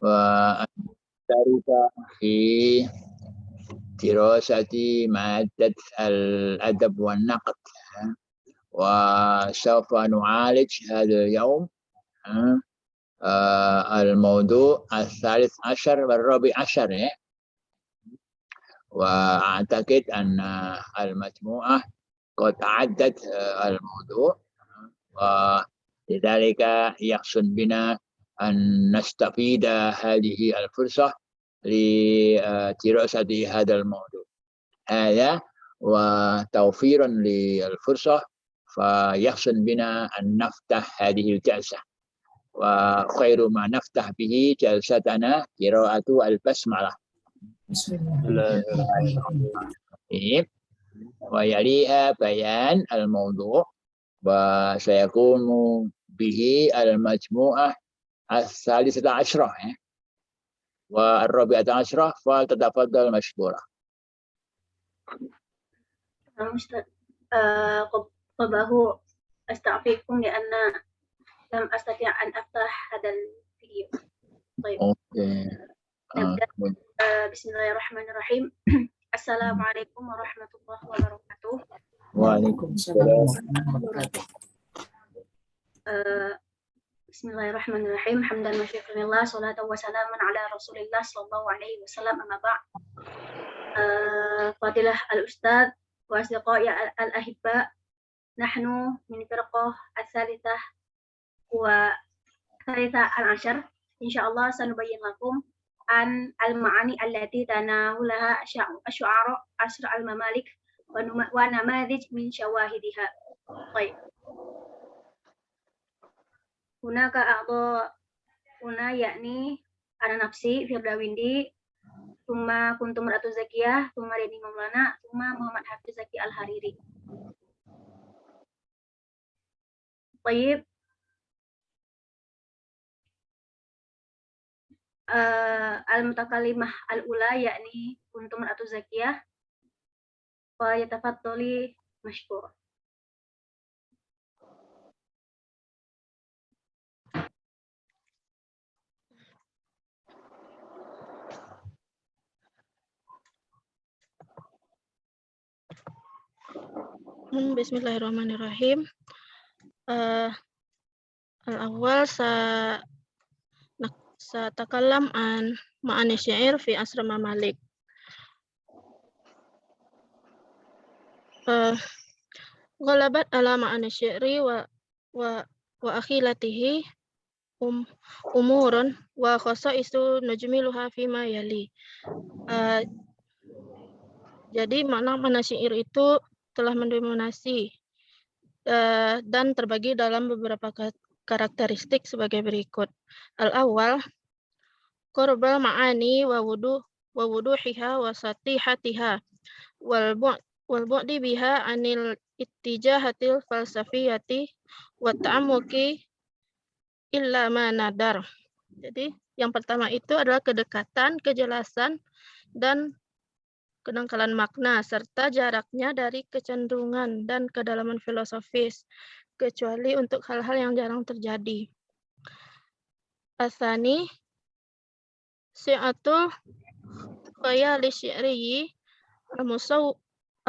وذلك في دراسة مادة الأدب والنقد، وسوف نعالج هذا اليوم الموضوع الثالث عشر والرابع عشر، وأعتقد أن المجموعة قد عدت الموضوع، ولذلك يحسن بنا أن نستفيد هذه الفرصة لدراسة هذا الموضوع هذا، وتوفيرا للفرصة فيحسن بنا أن نفتح هذه الجلسة، وخير ما نفتح به جلستنا قراءة البسملة. بسم الله الرحمن الرحيم. ويليها بيان الموضوع، وسيكون به المجموعة الثالثة عشرة والرابعة عشرة، فلتتفضل مشكورة. قبله أستعفيكم لأن لم أستطيع أن أفتح هذا الفيديو. طيب. نبدأ. بسم الله الرحمن الرحيم. السلام عليكم ورحمة الله وبركاته. وعليكم السلام ورحمة الله وبركاته. بسم الله الرحمن الرحيم. حمدا وشكرا لله، صلاة وسلاما على رسول الله صلى الله عليه وسلم. أما بعد. فضيلة الأستاذ وأصدقائي الأحباء، نحن من فرقة الثالثة عشر. إن شاء الله سنبين لكم عن المعاني التي تناولها الشعراء عصر الممالك ونماذج من شواهدها. طيب. هناك أعضاء هنا يعني أنا نفسي Firdawindi, ثم كنت مرأة زكية, ثم Reni Maulana, ثم محمد حافظ زكي الحريري. طيب. المتكلمة الأولى يعني كنت مرأة زكية, فيتفضلي مشكورة. Bismillahirrahmanirrahim. Al-awwal satakalam an ma'ani syair fi asr mamalik. Ghalabat ala ma'ani syairi wa akhilatihi umurun wa khasaisu najmiluha fima yali. Jadi makna syair itu telah mendominasi dan terbagi dalam beberapa karakteristik sebagai berikut. Al-awwal, qurbal ma'ani wa wuduhiha wa satihatiha wal bu'di biha anil ittijahatil falsafiyati wa ta'ammuki illa ma nadar. Jadi yang pertama itu adalah kedekatan, kejelasan, dan kedangkalan makna, serta jaraknya dari kecenderungan dan kedalaman filosofis, kecuali untuk hal-hal yang jarang terjadi. Asani, si'atul khayali syi'riyi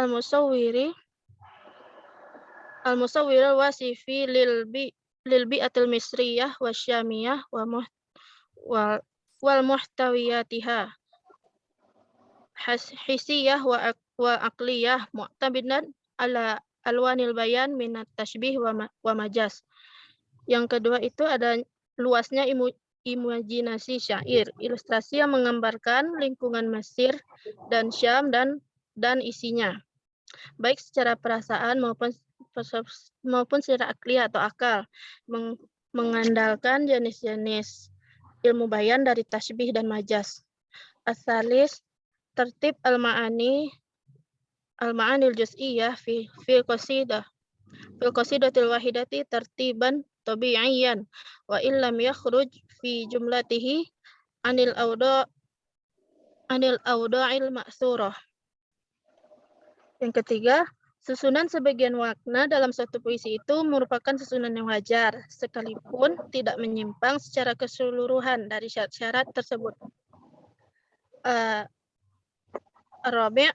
al-musawwiri wasifi lil bi'atil misriyah wa syamiyah wal muhtawiyatiha hisiyah wa aqliyah mu'tabidan ala alwanil bayan minat tashbih wa majaz. Yang kedua itu ada luasnya imajinasi syair, ilustrasi yang menggambarkan lingkungan Mesir dan Syam dan isinya, baik secara perasaan maupun secara akli atau akal, mengandalkan jenis-jenis ilmu bayan dari tashbih dan majaz. Asalis tertib al-ma'anil juz'iyah fil qasidatil wahidati tertiban tabi'iyan wa illam yakhruj fi jumlatihi anil awda'il ma'thurah. Yang ketiga, Susunan sebagian makna dalam suatu puisi itu merupakan susunan yang wajar, sekalipun tidak menyimpang secara keseluruhan dari syarat-syarat tersebut. Rabi'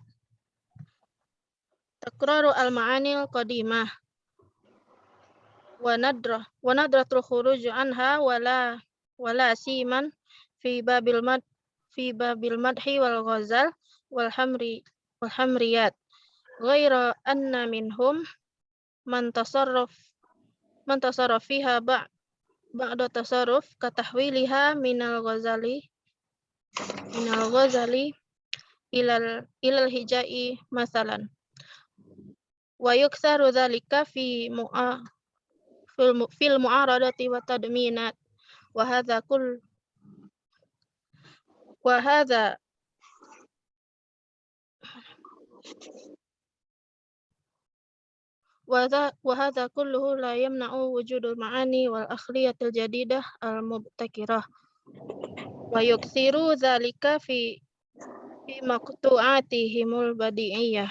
takraru al-ma'anil qadimah wa nadratul khuruj anha wala siman fi babil madhi wal ghazal wal hamriyat ghaira anna minhum man tasarraf fiha ba'da tasarruf katahwiliha minal ghazali ilal hijai masalan wa yuktsaru dzalika fil mu'aradati wa tadminat wa hadza kulluhu la yamna'u wujudul ma'ani wal akhliyatil jadidah al mubtakirah wa yukthiru dzalika fi maqtu'atihimul badi'iyah.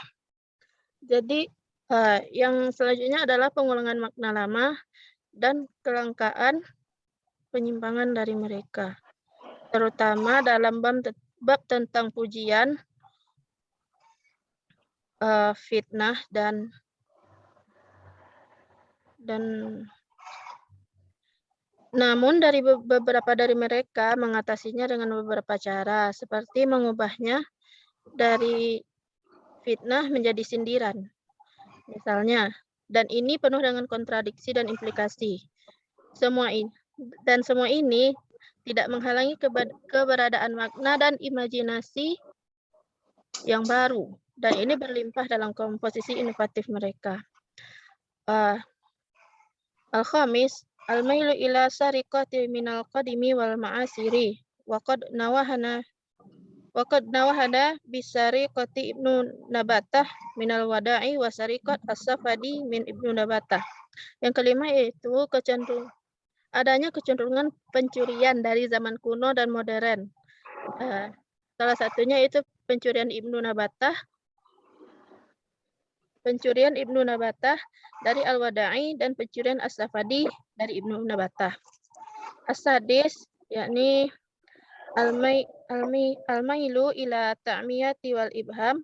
Jadi yang selanjutnya adalah pengulangan makna lama dan kelangkaan penyimpangan dari mereka, terutama dalam bab tentang pujian, fitnah dan namun dari beberapa dari mereka mengatasinya dengan beberapa cara, seperti mengubahnya dari fitnah menjadi sindiran, misalnya, dan ini penuh dengan kontradiksi dan implikasi. Semua ini tidak menghalangi keberadaan makna dan imajinasi yang baru, dan ini berlimpah dalam komposisi inovatif mereka. Al-khamis, al-mailu ila sariqati minal qadimi wal ma'asiri wa qad nawahana bisariqati Ibnu Nabatah minal wada'i wa sariqat as-safadi min Ibnu Nabatah. Yang kelima yaitu adanya kecenderungan pencurian dari zaman kuno dan modern. Salah satunya itu pencurian Ibnu Nabatah dari Al-Wada'i dan pencurian As-Safadi dari Ibnu Nabatah. As-sadis yakni al-mailu ila ta'miyati wal ibham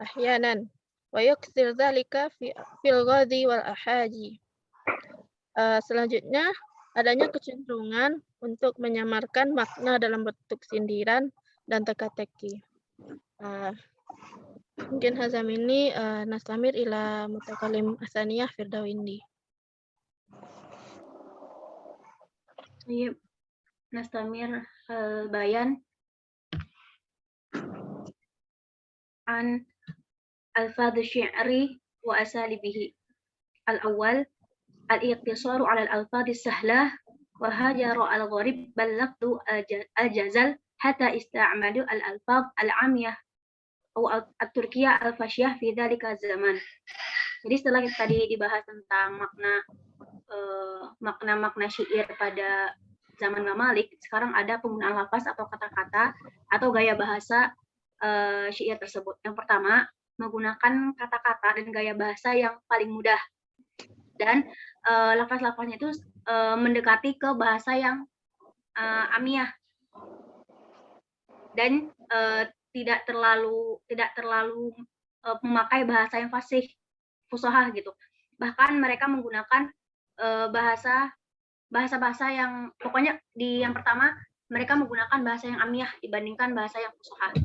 ahyanan wa yukthir dzalika fil ghadhi wal ahaji. Selanjutnya adanya kecenderungan untuk menyamarkan makna dalam bentuk sindiran dan teka-teki. Mungkin hazam ini nastamir ila mutakalim asaniyah Firdawindi. Iya, nastamir bayan an alfadz syi'ri wa asalibihi. Al-awwal al-iqtisaru 'ala al-alfadz sahlah wa hajaru al-gharib ballagtu al-jazal hatta ista'malu al-alfadz al-'amiyah atau at-turkiyah al-fasyah fi dzalika zaman. Jadi setelah tadi dibahas tentang makna syair pada zaman Mamalik, sekarang ada penggunaan lafaz atau kata-kata atau gaya bahasa syair tersebut. Yang pertama, menggunakan kata-kata dan gaya bahasa yang paling mudah. Dan lafaz-lafaznya itu mendekati ke bahasa yang amiyah. Dan tidak terlalu memakai bahasa yang fasih, fusahah gitu. Bahkan mereka menggunakan bahasa yang pokoknya di yang pertama mereka menggunakan bahasa yang amiyah dibandingkan bahasa yang fusahah.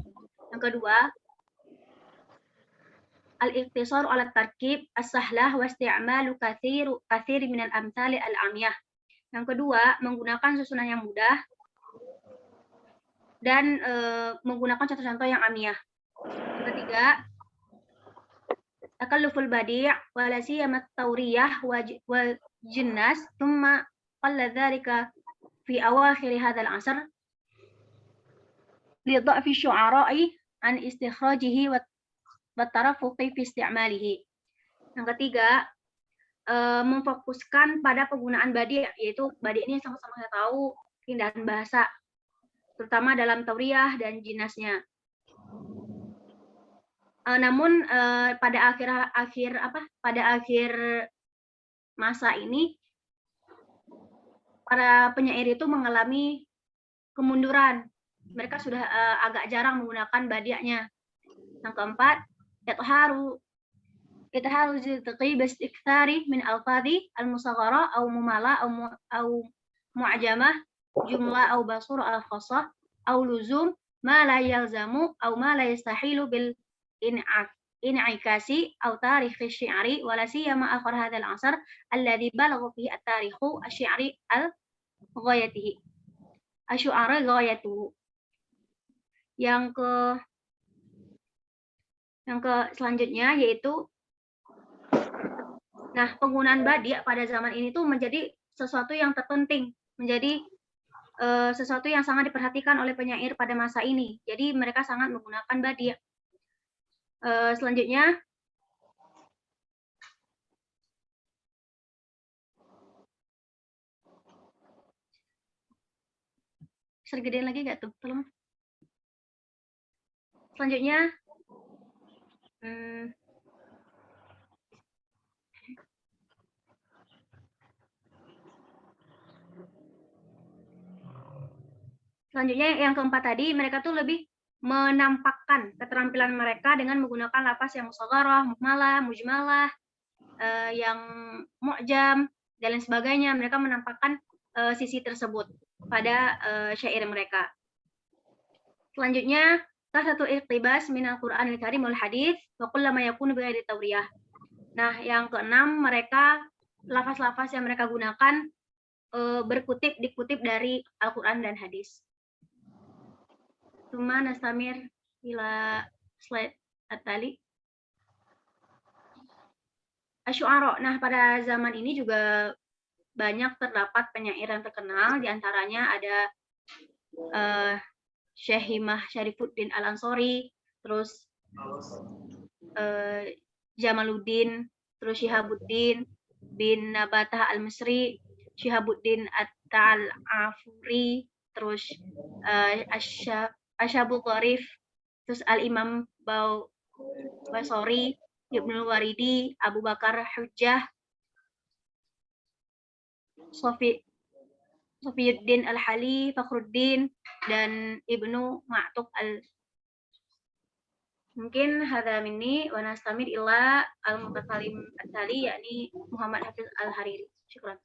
Yang kedua, al-iqtisar 'ala tarkib as-sahlah wa isti'malu katsir min al-amthal al-amiyah. Yang kedua, menggunakan susunan yang mudah dan menggunakan contoh-contoh yang amiyah. Yang ketiga, takalluful badi' wa la siyama at-tawriyah wa jinnas thumma qalla dhalika fi awakhir hadha al-'asr li dha'fi syu'ara'i an istikhrajihi wa tarafuqi fi isti'malihi. Yang ketiga, memfokuskan pada penggunaan badi', yaitu badi' ini sama-sama kita tahu keindahan bahasa, terutama dalam tauriyah dan jinasnya. Namun pada akhir masa ini para penyair itu mengalami kemunduran. Mereka sudah agak jarang menggunakan badiaknya. Yang keempat, yatharu باستكثار من ألفاظ المصغرة أو ممالة أو معجمة جملة أو بصور الخاصة أو لزوم ما لا يلزم أو ما لا يستحيل بالانعكاس أو تاريخ الشعر ولا سيما آخر هذا العصر الذي بلغ فيه التاريخ الشعري غايته. Yang ke selanjutnya yaitu penggunaan badiak pada zaman ini tuh menjadi sesuatu yang terpenting, menjadi sesuatu yang sangat diperhatikan oleh penyair pada masa ini. Jadi mereka sangat menggunakan badiak. Selanjutnya bisa gedein lagi nggak tuh? Tolong. Selanjutnya yang keempat tadi, mereka tuh lebih menampakkan keterampilan mereka dengan menggunakan lafaz yang musagharah, muhmalah, mujmalah, yang mu'jam, dan lain sebagainya. Mereka menampakkan sisi tersebut pada syair mereka. Selanjutnya, satu iqtibas minal Qur'anil Karim wal hadits wa kullama yakunu bighairi tawriyah. Nah, yang keenam, mereka lafaz-lafaz yang mereka gunakan dikutip dari Al-Qur'an dan hadis. Tsumma nastamir ila slide at-tali. Asy'ara. Nah, pada zaman ini juga banyak terdapat penyair yang terkenal, di antaranya ada Syekh Himah Syarifuddin Al-Ansori, terus Jamaluddin, terus Syihabuddin bin Nabatah Al-Misri, Syihabuddin At-Tal'afuri, terus Asyabul Gharif, terus Al-Imam Basori, Ibnul Waridi, Abu Bakar Hujjah, Sofiyuddin Al-Hali, Fakhruddin, dan Ibnu Ma'tuq Mungkin hadza minni wa nastamir ila al-mutakallim at-tali yakni Muhammad Hafiz Al-Hariri. Syukran.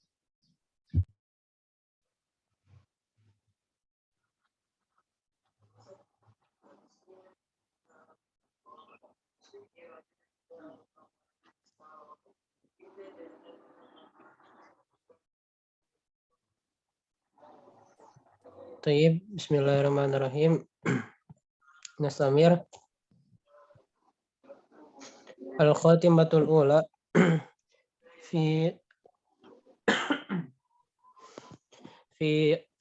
Tayyib, bismillahirrahmanirrahim. Nastamir. Al-khatimatul ula fi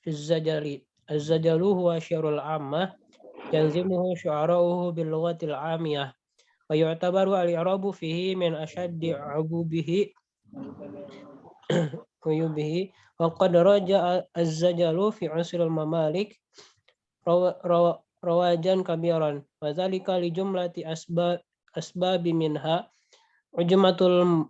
az-zajali. Az-zajalu huwa syi'rul 'ammah yanzimuhu syu'ara'uhu bil lughatil 'amiyah wa yu'tabaru al-i'rabu fihi min ashaddi 'ububihi wa qad raja'a az-zajalu fi 'usril mamalik rawajan kabiran wa dzalika li jumlati asbabi minha ujmatul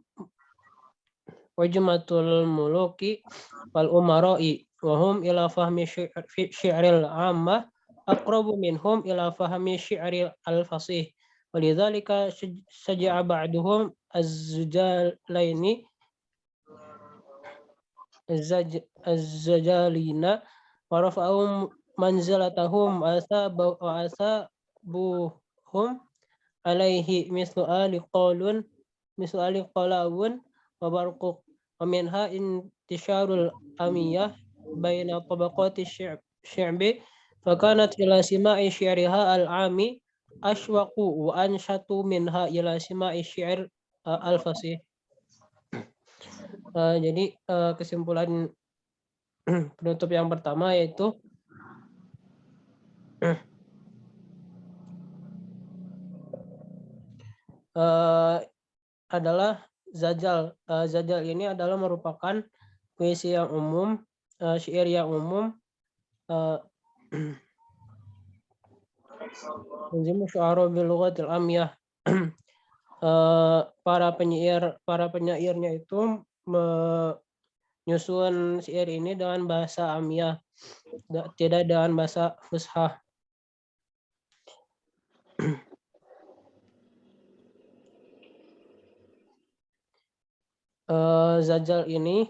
muluki wal umara'i wa hum ila fahmi syi'ril 'ammah aqrabu minhum ila fahmi syi'ril al-fasih walidzalika saja'a ba'duhum az-zajalaini az-zajalina wa rafa'um manzilatahum asabuhum alaihi mislu ali qalawun wa barquq wa minha intisharul amiyah baina tabaqati syi'bi fa kanat ila sima'i syi'riha al-'ami ashwaqu wa anshatu minha ila sima'i syi'r al-fasih. Jadi kesimpulan penutup yang pertama yaitu adalah zajal. Zajal ini adalah merupakan puisi yang umum, syair yang umum, menzimu syu'ara bil lughatil amiyah, para penyairnya itu menyusun syair ini dengan bahasa Amiyah, tidak dengan bahasa Fushah. Zajal ini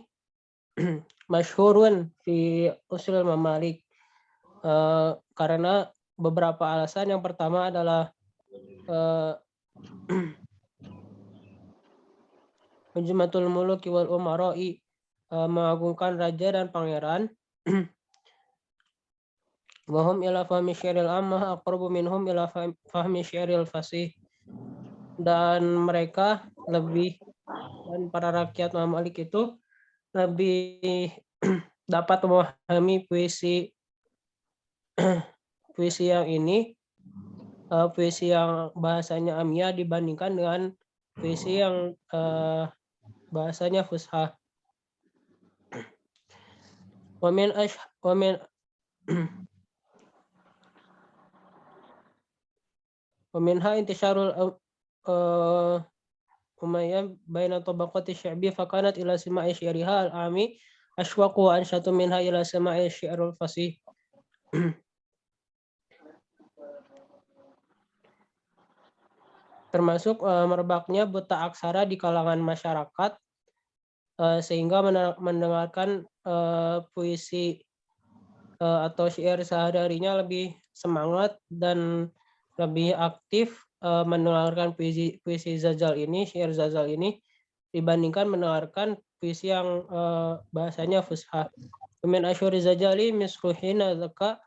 masyhurun fi usul Mamalik, karena beberapa alasan. Yang pertama adalah Hujmatul Muluki wal Umara'i, mengagungkan raja dan pangeran. Wahum ila fahmi syairil ammah aqrabu minhum ila fahmi syairil fasih. Dan mereka dan para rakyat Mamalik itu lebih dapat memahami puisi yang ini, puisi yang bahasanya Amiyah dibandingkan dengan puisi yang bahasanya Fushah. ومنها انتشار أمية بين طبقات الشعب فكانت إلى سماع شعرها العامي أشوق وأنشط منها إلى سماع الشعر الفصيح. Termasuk merebaknya buta aksara di kalangan masyarakat, sehingga mendengarkan puisi atau syair sehari-harinya lebih semangat dan lebih aktif mendengarkan puisi Zajal ini, syair Zajal ini, dibandingkan mendengarkan puisi yang bahasanya Fushah. Min asyuri Zajali misruhina zaka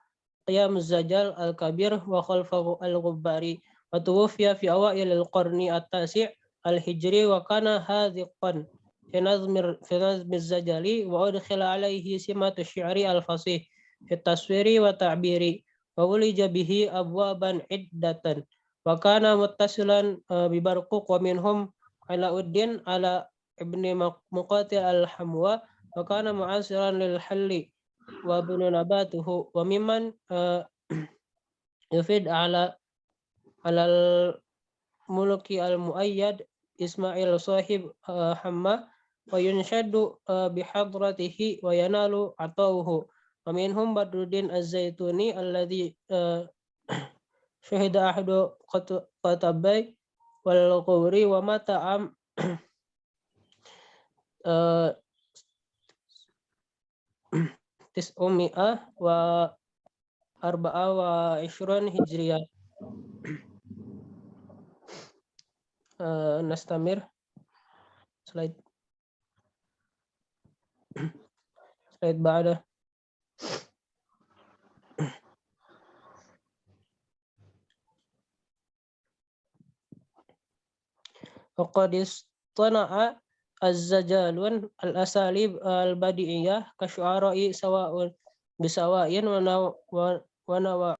qiyam Zajal al-kabir wa khalfahu al-ghubbari wa tuwfiya fi awail al-qarni at-tasi' al-hijri wa kana hadhiqan fi nazm Zajali wa udkhila alayhi simatu syi'ri al-fasih fi taswiri wa ta'biri wa ulija bihi abwaban iddatan wa kana muttasilan bi Barquq wa minhum Alauddin ala ibni Muqatil al-Hamwa wa kana mu'asiran lil halli wa bunu nabatuhu wa mimman yufid ala al-muluki al-muayyad Ismail sahib Hamma wa yunshadu bihadratihi wa yanalu atauhu. ومنهم بدر الدين الزيتوني الذي شهد أحد قطبي والغوري ومات عام 924 هجرية. نستمر. slide بعده. وقد اصطنع الزجالون الأساليب البديعية كالشعراء سواء بسواء ونوع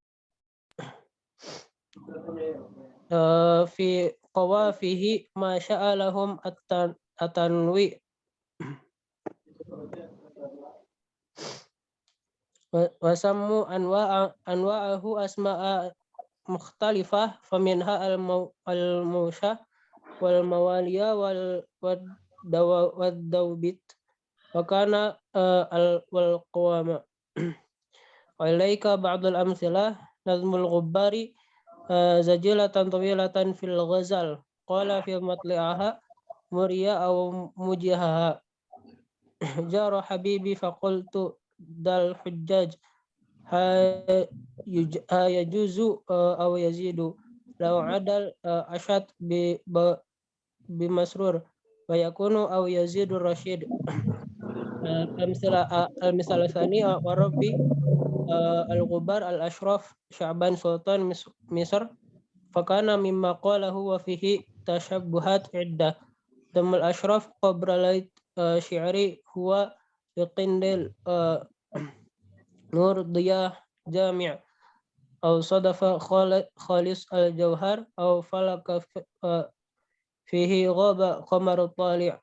في قوافه ما شاء لهم التنويع وسموا أنواعه أسماء مختلفة فمنها الموشى والموالية والدوبت وكان والقوامة. وإليك بعض الأمثلة نظم الغبار زجلة طويلة في الغزل قال في مطلعها مريا أو مجيهها جار حبيبي فقلت ذا الحجاج يجوز أو يزيد لو عدل أشد بمسرور ويكون أو يزيد الرشيد. المثال الثاني وربي الغبار الأشرف شعبان سلطان مصر فكان مما قاله وفيه تشبهات عدة. ثم الأشرف قبر ليت شعري هو بقندل نور ضياء جامع أو صدف خالص الجوهر أو فلك فيه غاب قمر الطالع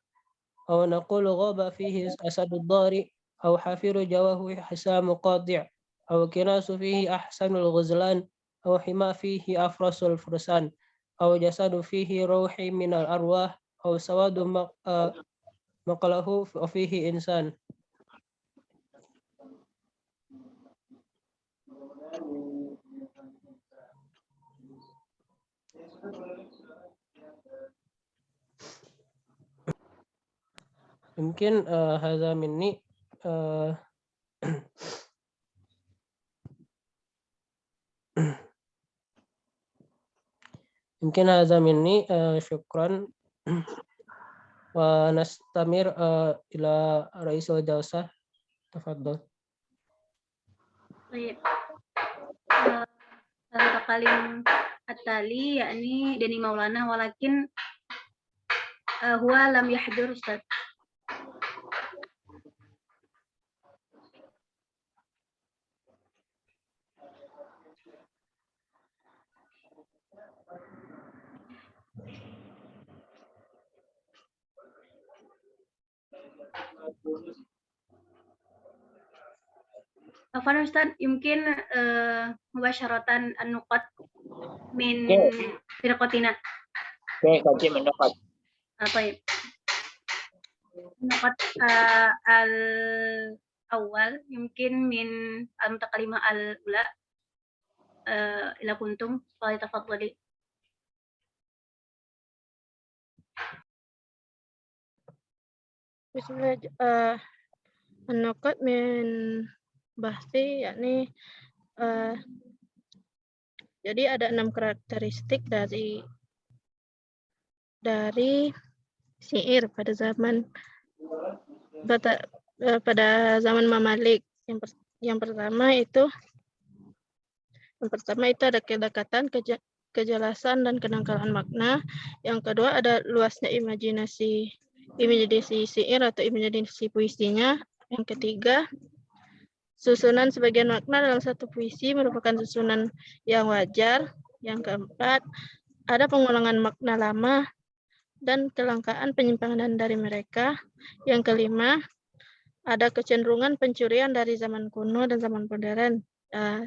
أو نقول غاب فيه أسد الضارع أو حافر جواه حسام قاطع أو كناس فيه أحسن الغزلان أو حما فيه أفرس الفرسان أو جسد فيه روح من الأرواح أو سواد مقله وفيه إنسان. Mungkin hadza minni mungkin hadza minni syukran wa nastamir ila Raisul Jalsah. Tafadhol. Baik. Takalim at-tali yakni Dani Maulana walakin huwa lam yahdur Ustaz. Afwan Ustaz, yumkin mubasyaratan an-nuqat min firqatina. Oke, kaji mendapat. Baik. Nuqat al-awwal yumkin min al-mutakalimah al-ula ila kuntum falyatafaddali. Bismillah. An-nuqat min bahsi yakni jadi ada 6 karakteristik dari syair pada zaman Mamalik. Yang pertama itu ada kedekatan, kejelasan dan kedangkalan makna. Yang kedua ada luasnya imajinasi syair atau imajinasi puisinya. Yang ketiga, susunan sebagian makna dalam satu puisi merupakan susunan yang wajar. Yang keempat, ada pengulangan makna lama dan kelangkaan penyimpangan dari mereka. Yang kelima, ada kecenderungan pencurian dari zaman kuno dan zaman modern.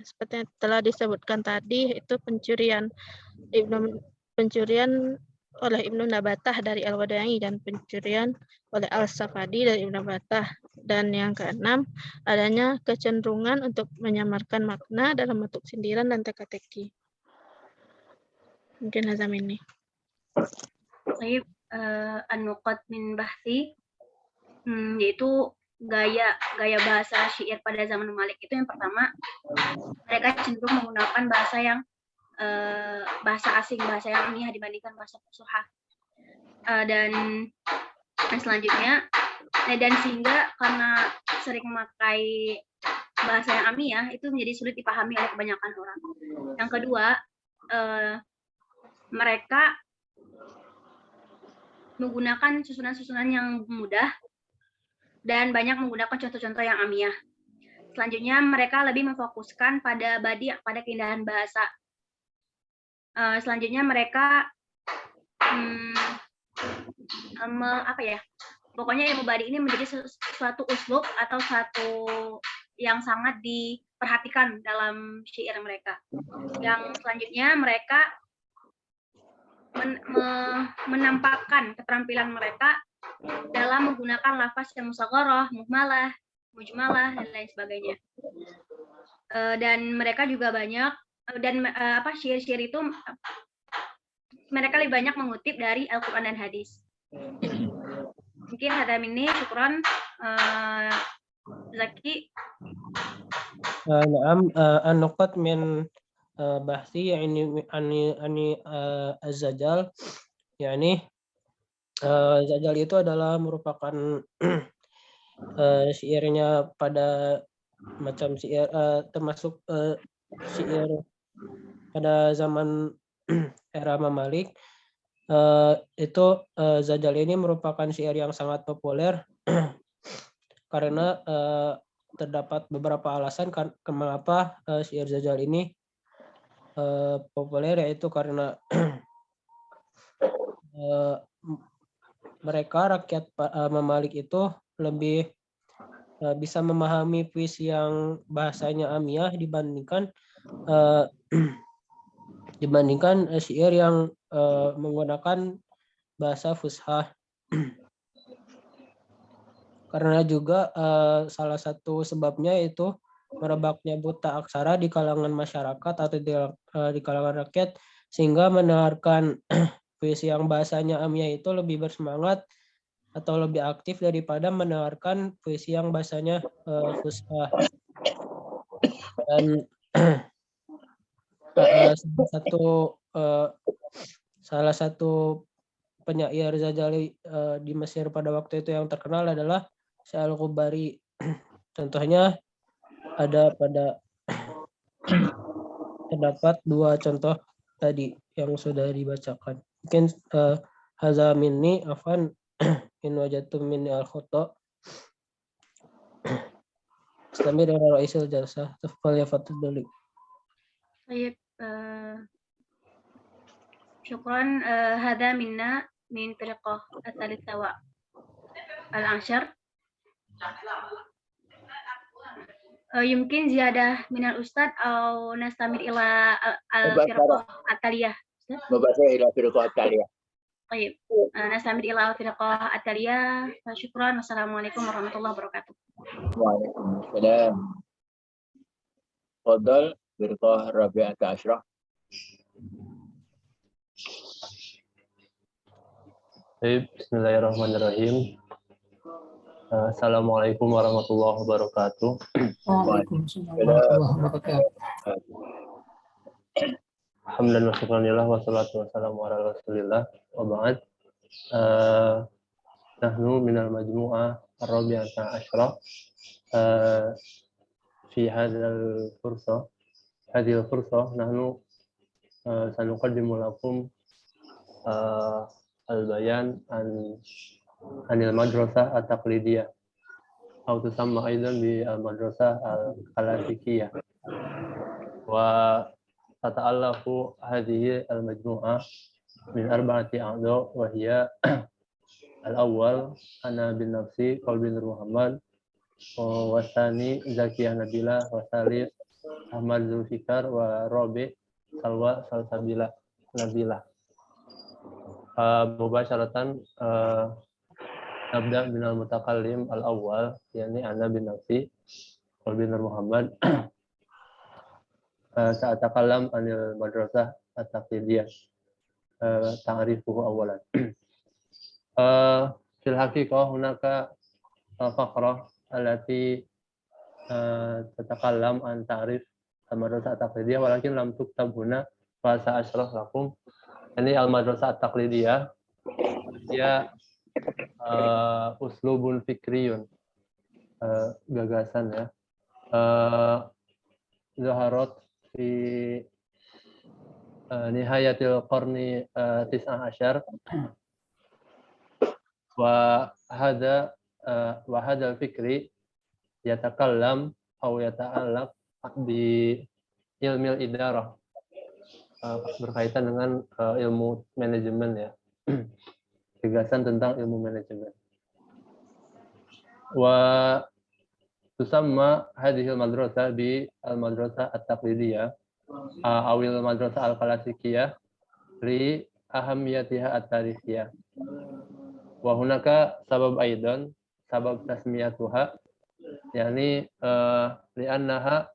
Seperti yang telah disebutkan tadi, itu pencurian oleh Ibnu Nabatah dari Al-Wadai dan pencurian oleh Al-Safadi dari Ibnu Nabatah. Dan yang keenam, adanya kecenderungan untuk menyamarkan makna dalam bentuk sindiran dan teka-teki. Mungkin azam ini. Baik, an-nuqat min bahsi yaitu gaya bahasa syair pada zaman Malik itu yang pertama, mereka cenderung menggunakan bahasa yang bahasa asing, bahasa yang ilmiah dibandingkan bahasa fushah. Dan selanjutnya, dan sehingga karena sering memakai bahasa yang ilmiah itu menjadi sulit dipahami oleh kebanyakan orang. Yang kedua, mereka menggunakan susunan-susunan yang mudah dan banyak menggunakan contoh-contoh yang ilmiah. Selanjutnya, mereka lebih memfokuskan pada badi, pada keindahan bahasa. Selanjutnya, mereka pokoknya ilmu badi ini menjadi suatu uslub atau suatu yang sangat diperhatikan dalam syair mereka. Yang selanjutnya, mereka menampakkan keterampilan mereka dalam menggunakan lafaz yang musagharah, muhmalah, mujmalah, dan lain sebagainya. Dan mereka juga banyak syair-syair itu mereka lebih banyak mengutip dari Al-Quran dan hadis. Mungkin ada ini, syukran Zaki. Naam, an-nuqat min bahsi ani az-Zajal, yakni Zajal itu adalah merupakan syairnya pada macam syair termasuk syair pada zaman era Mamalik. Itu Zajal ini merupakan syair yang sangat populer karena terdapat beberapa alasan mengapa syair Zajal ini populer, yaitu karena mereka rakyat Mamalik itu lebih bisa memahami puisi yang bahasanya amiyah dibandingkan dibandingkan syair yang menggunakan bahasa fushah. Karena juga salah satu sebabnya itu merebaknya buta aksara di kalangan masyarakat atau di kalangan rakyat, sehingga mendengarkan puisi yang bahasanya amiyah itu lebih bersemangat atau lebih aktif daripada mendengarkan puisi yang bahasanya fushah. Dan salah satu penyair Zajali di Mesir pada waktu itu yang terkenal adalah Al-Ghubari. Contohnya ada terdapat 2 contoh tadi yang sudah dibacakan. Mungkin hadza minni afan in wajadtum minni al-khata. Istamir ila ra'isil jalsah tafal yafaddali. Baik, syukran. Hadza minna min firqah at-talitha al-ashar. يمكن زيادة من الأستاذ أو نستمر إلى الفرقة التالية. مباشرة إلى الفرقة التالية. طيب نستمر إلى الفرقة التالية. شكرا والسلام عليكم ورحمة الله وبركاته. وعليكم السلام. تفضل فرقة الرابعة عشرة. Bismillahirrahmanirrahim. Assalamualaikum warahmatullahi wabarakatuh. Waalaikumsalam warahmatullahi wabarakatuh. Alhamdulillah wa syukranillah wassalatu wassalamu ala rasulillah wa ba'd. Nahnu minal majmu'ah ar-rabi'ata asyrah fi hadhal fursah nahnu sanuqaddimu lakum al-bayan anil madrasah at-taqlidiyah atau tusamma aidan bi al-madrasah al-klasikiyah wa tata'allaqu hadhihi al-majmu'ah min arba'ati a'dha wa hiya al-awwal ana bin nafsi qalbi Nur Muhammad wa tsani Zakiyah Nabila wa tsalits Ahmad Zulfikar wa rabi Salwa Salsabila Nabila. Mubasharatan nabda minal mutakallim al-awwal yakni ana bin nafsi qalbi Nur Muhammad sa'atakallam anil madrasah at-taqlidiyah ta'rifuhu awalan. Fil haqiqah hunaka faqrah allati tatakallam an ta'rif al-madrasah at-taqlidiyah walakin lam tuktab huna fa sa'ashrah lakum. Ini al-madrasah at-taqlidiyah dia uslubun fikriyun, gagasan ya, zaharat fi nihayatil qarni tis'ah asyar wa hadha fikri yatakallam atau yata'allaq bi ilmil idarah, berkaitan dengan ilmu manajemen ya. Gagasan tentang ilmu manajemen. Wa tusamma hadhil madrasah bi al-madrasah at-taqlidiyah awil madrasah al-klasikiyah li ahamiyatiha at-tarikhiyah. Wa hunaka sabab aidan, sabab tasmiyatuha yakni li'annaha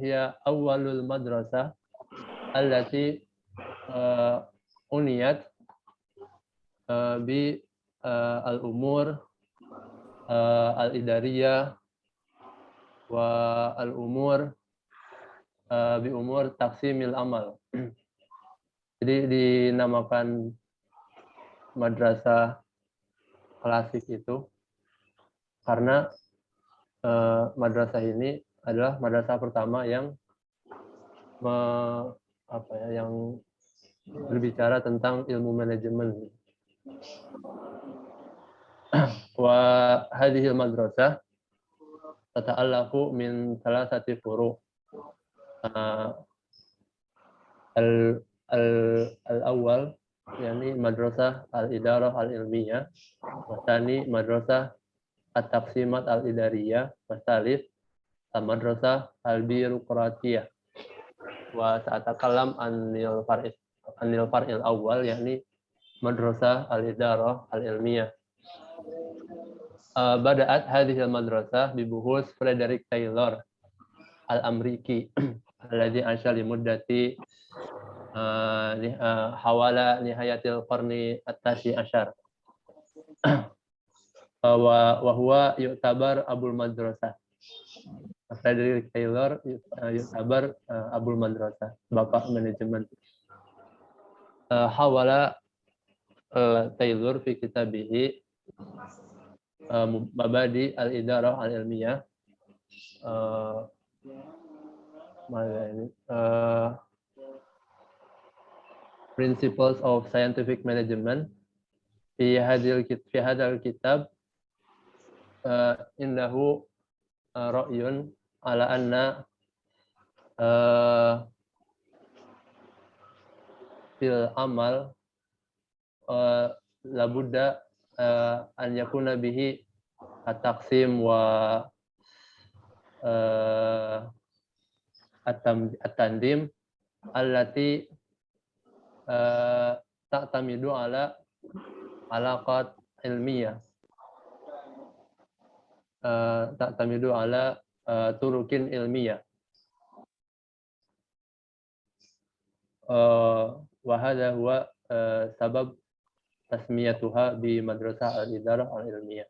hiya awwalul madrasah allati uniyat bi al-umur al-idariyah wa al-umur bi umur taqsimil amal. Jadi dinamakan madrasah klasik itu karena madrasah ini adalah madrasah pertama yang yang berbicara tentang ilmu manajemen. Wa hadhihi al-madrasah tata'allaqu min thalathati furu'. Al-awwal yakni madrasah al-idarah al-ilmiyah, wa tsani madrasah at-taqsimat al-idariyah, wa tsalits madrasah al-birokratiyah. wa sa'atakalam anil far'il awal, yakni madrasah al-idarah al-ilmiyah. Bada'at hadhihi al-madrasah bi buhus Frederick Taylor al-Amriki alladhi asha li muddati hawala nihayatil qarni at-tasi asyar. Wa huwa yu'tabar abul madrasah. Frederick Taylor yu'tabar abul madrasah, bapak manajemen. Hawala Taylor fi kitabihi Mabadi al-Idarah al-Ilmiyah, Principles of Scientific Management. Fi hadal kitab innahu ra'yun ala anna fil amal labudda an yakuna bihi at-taqsim wa at-tandim allati ta'tamidu ala alaqat ilmiyah, ta'tamidu ala turukin ilmiyah. Wa hadha huwa sabab tasmiyatuha bi madrasah al-idarah al-ilmiyah.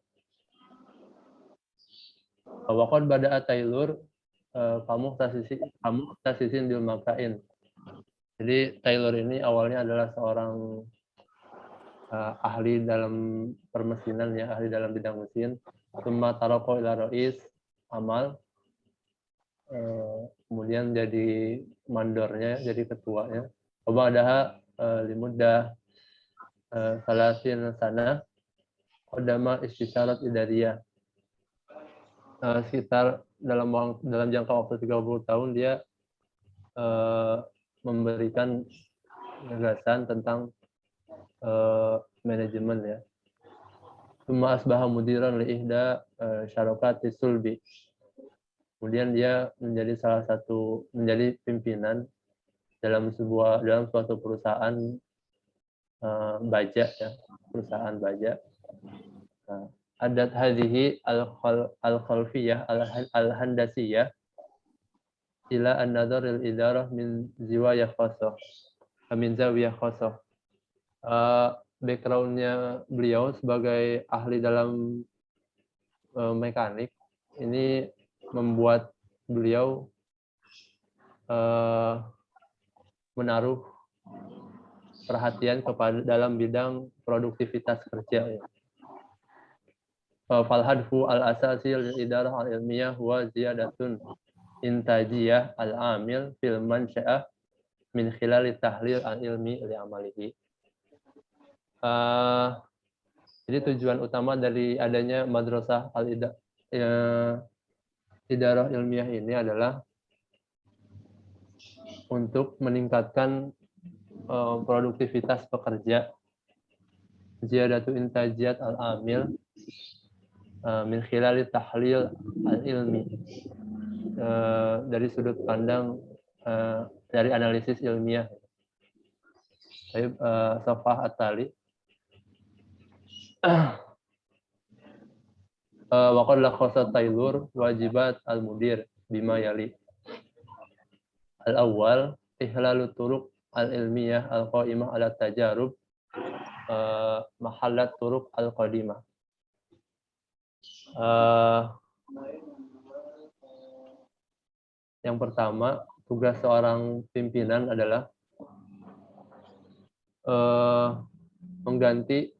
Wa qad bada'a Taylor kamu tasisin bil makain. Jadi Taylor ini awalnya adalah seorang ahli dalam permesinan, ya, ahli dalam bidang mesin. Tsumma taraqo ila rais amal, kemudian jadi mandornya, jadi ketuanya. Wa ba'daha limuddah salasin sana qadama istisyarat idariyah. Sekitar dalam jangka waktu 30 tahun dia memberikan gagasan tentang manajemen, ya. Tsumma asbaha mudiran li ihda syarokati sulbi. Kemudian dia menjadi pimpinan dalam suatu perusahaan baja, ya, perusahaan baja. Adat hadhihi al-khalfiyah al-handasiyah ila an-nadhar al-idarah min zawiyah khassah. Backgroundnya beliau sebagai ahli dalam mekanik ini membuat beliau menaruh perhatian kepada dalam bidang produktivitas kerja, ya. Fal hadfu al-asasi al-idarah al-ilmiyah huwa ziyadatun intajiyah al-amil fil mansya'ah min khilal tahlil al-ilmi li amalihi. Jadi tujuan utama dari adanya madrasah al-idarah ilmiah ini adalah untuk meningkatkan produktivitas pekerja, ziyadatu intajiyat al-amil min khilal tahlil al-ilmi, dari sudut pandang dari analisis ilmiah. Safah at-tali. Wa qad lakhasa Taylor wajibat al-mudir bima yali. Al-awwal ihlalu turuq al-ilmiyah al-qa'imah ala tajarub mahallat turuq al-qadimah. Yang pertama, tugas seorang pimpinan adalah mengganti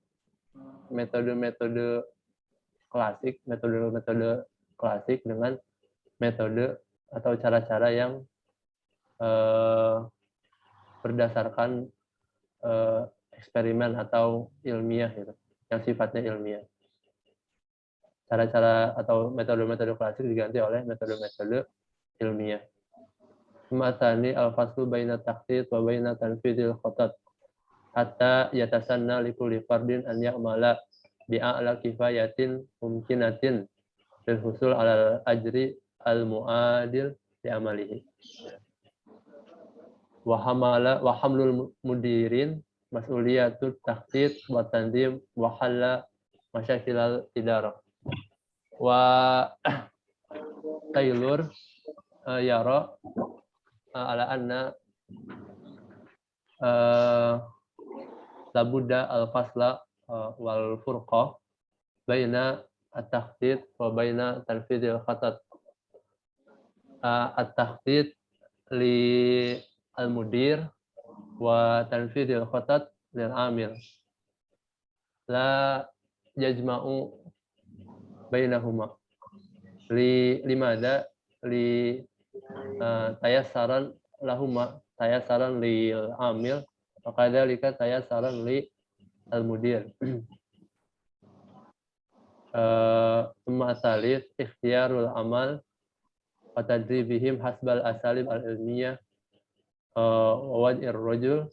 metode-metode klasik dengan metode atau cara-cara yang berdasarkan eksperimen atau ilmiah, gitu, yang sifatnya ilmiah. Cara-cara atau metode-metode klasik diganti oleh metode-metode ilmiah. Matani al-faslu baina takhtit wa baina tanfidil khatat hatta yatasanna likulli fardin an ya'mala bi'a'la kifayatin mumkinatin lil husul 'alal ajri al-mu'adil li amalihi. wa hamlul mudirin mas'uliyatut takhtit wa tanzim wa halla masyakilal idarah. Wa Taylor yara ala anna labudda al-fasla wal furqah baina at-takhtit wa baina tanfidil khatat. At-takhtit li al-mudir wa tanfidil khatat lil amil la yajma'u bainahuma limada li tayassaran lahuma tayassaran lil amil wa kadzalika tayassaran li al-mudir. Thumma asalis ikhtiyarul amal wa tadribihim hasbal asalib al-ilmiyah wa wad'ir rajul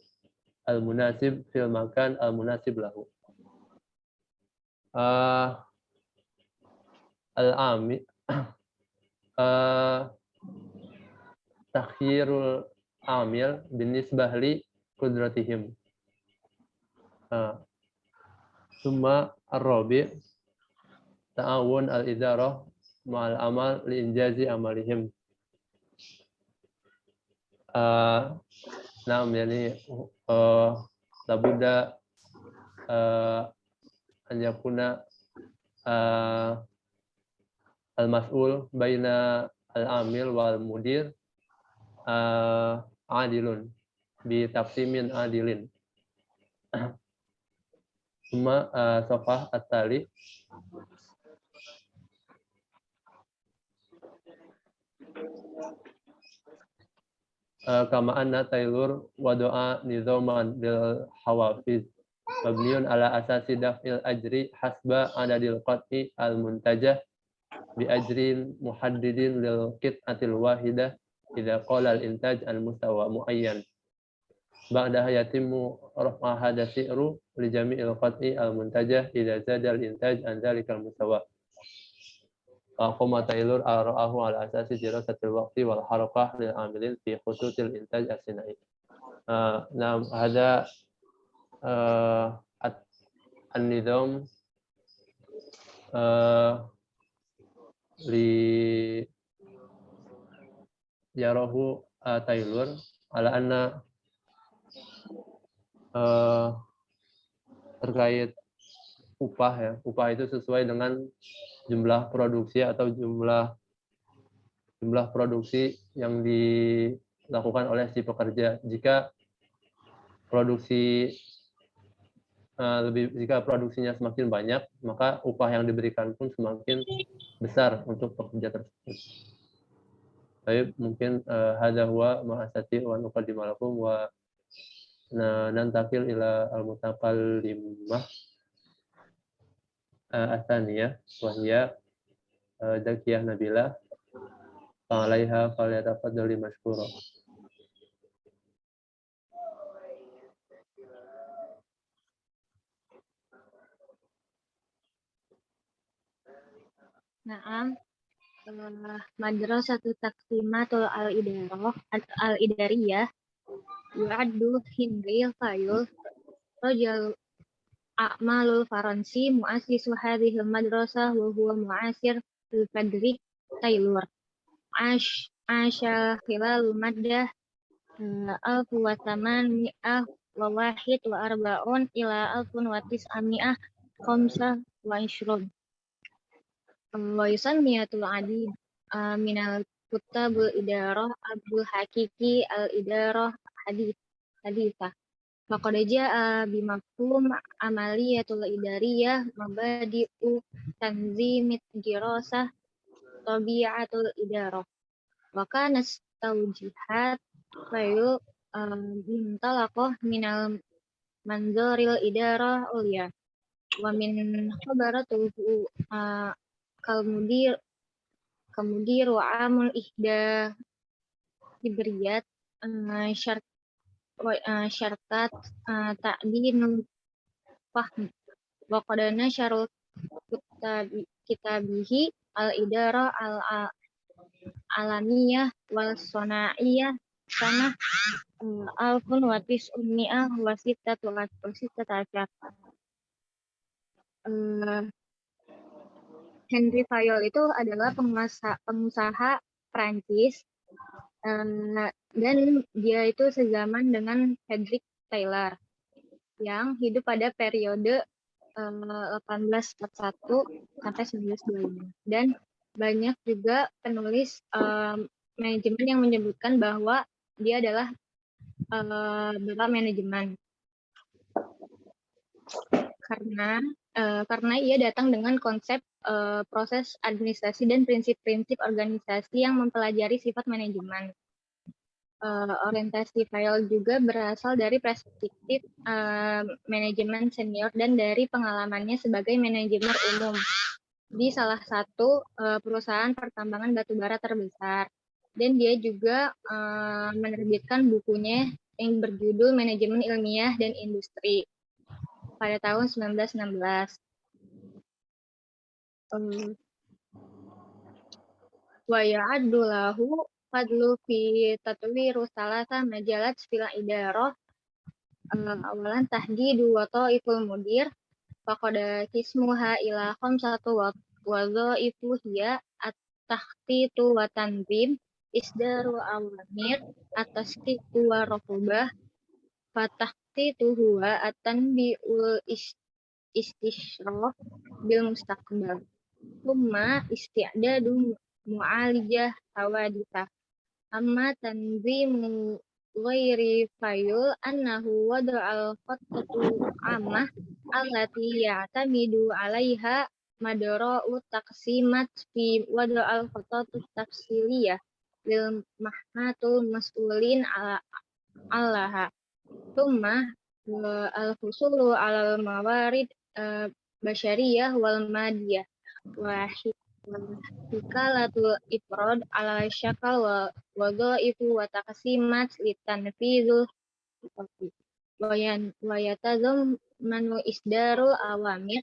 al-munasib fil makan al-munasib lahu. Al-ami takhirul amil binisbah li qudratihim. Summa ar-rabi' ta'awun al-idarah ma'al amal li injazi amalihim. Naam, yani labudda an yakuna al-mas'ul baina al-amil wal mudir adilun bi taqsimin adilin. Summa safah at-tali kama anna Taylor wadoa nizaman lil hawafiz mabniun ala asasi daf'il ajri hasba adadil qat'i al muntajah bi ajrin muhaddidin lil qit'atil wahidah idza qala al intaj al mustawa muayyan ba'da yatimmu rafa hada si'ru li jami'il qat'i al muntajah idza zada al intaj an dzalikal mustawa. Qama Taylor ara'ahu ala asasi dirasatil waqti wal harakah lil amilin fi khususil intaj as-sinai. Nah, ada an-nizam li yarahu Taylor ala anna terkait upah ya. Upah itu sesuai dengan jumlah produksi atau jumlah produksi yang dilakukan oleh si pekerja. Jika produksinya semakin banyak, maka upah yang diberikan pun semakin besar untuk pekerja tersebut. Baik, mungkin hadza huwa ma astati wa nuqaddimu lakum wa nantakil ila al-mutakallimah asaniyah wa hiya Zakiyah Nabila fa'alaiha falyatafaddali mashkura. Naam, madrasatu taqsimatul al-idariyah yu'addu Henry Fayul rajul a'malul Faransi mu'assisu hadhil madrasah wa huwa mu'asir Frederick Taylor asha khilal maddah 1841 ila 1925. Wa yusammiyatul adid minal kutabul idarah Abdul Hakiki al-idarah hadithah. Faqad jaa bimafhum amaliyatul idariyah mabadi'u tanzimit dirasah tabi'atul idarah. Wa kana tawjihat fayu bintalakoh minal manzoril idarah ulia. Wa min khabaratuhu kemudir wa amul ihda ibriyat syartat ta'dinul fahmi wa qadana syarul kitabihi al-idarah al-alamiyah wal sona'iyah sanah alfun wa tis'umi'ah wa sittatu asyar. Henry Fayol itu adalah pengusaha Prancis, dan dia itu sezaman dengan Frederick Taylor yang hidup pada periode 1841 sampai 1925. Dan banyak juga penulis manajemen yang menyebutkan bahwa dia adalah bapak manajemen karena ia datang dengan konsep proses administrasi dan prinsip-prinsip organisasi yang mempelajari sifat manajemen. Orientasi Fayol juga berasal dari perspektif manajemen senior dan dari pengalamannya sebagai manajemen umum di salah satu perusahaan pertambangan batubara terbesar. Dan dia juga menerbitkan bukunya yang berjudul Manajemen Ilmiah dan Industri pada tahun 1916. Wa ya'addu lahu fadlu fi tatwiru salasa majalat fil idarah. Awalan tahdidu wa ta'iful mudir faqad kismuha ila khamsatu wa dhaifu hiya at-takhtitu wa tanzim isdaru awamir at-tasqiqu wa raqabah fatakhtitu huwa at-tanbi'ul istishraf bil mustaqbal thumma isti'dadu mu'alijah hawadithah. Amma tanzimu ghairi Fayol annahu wada'al khattatu ammah allati ya'tamidu 'alaiha madra'u taqsimat fi wada'al khattatu tafsiliyah lil mahmatul mas'ulin alaha. Thumma al-husulu 'alal mawarid basyariyah wal madiyah wa hikalatul ifrad ala syakal wa dhaifu wa taqsimat litanfizul wa yatazammanu isdarul awamir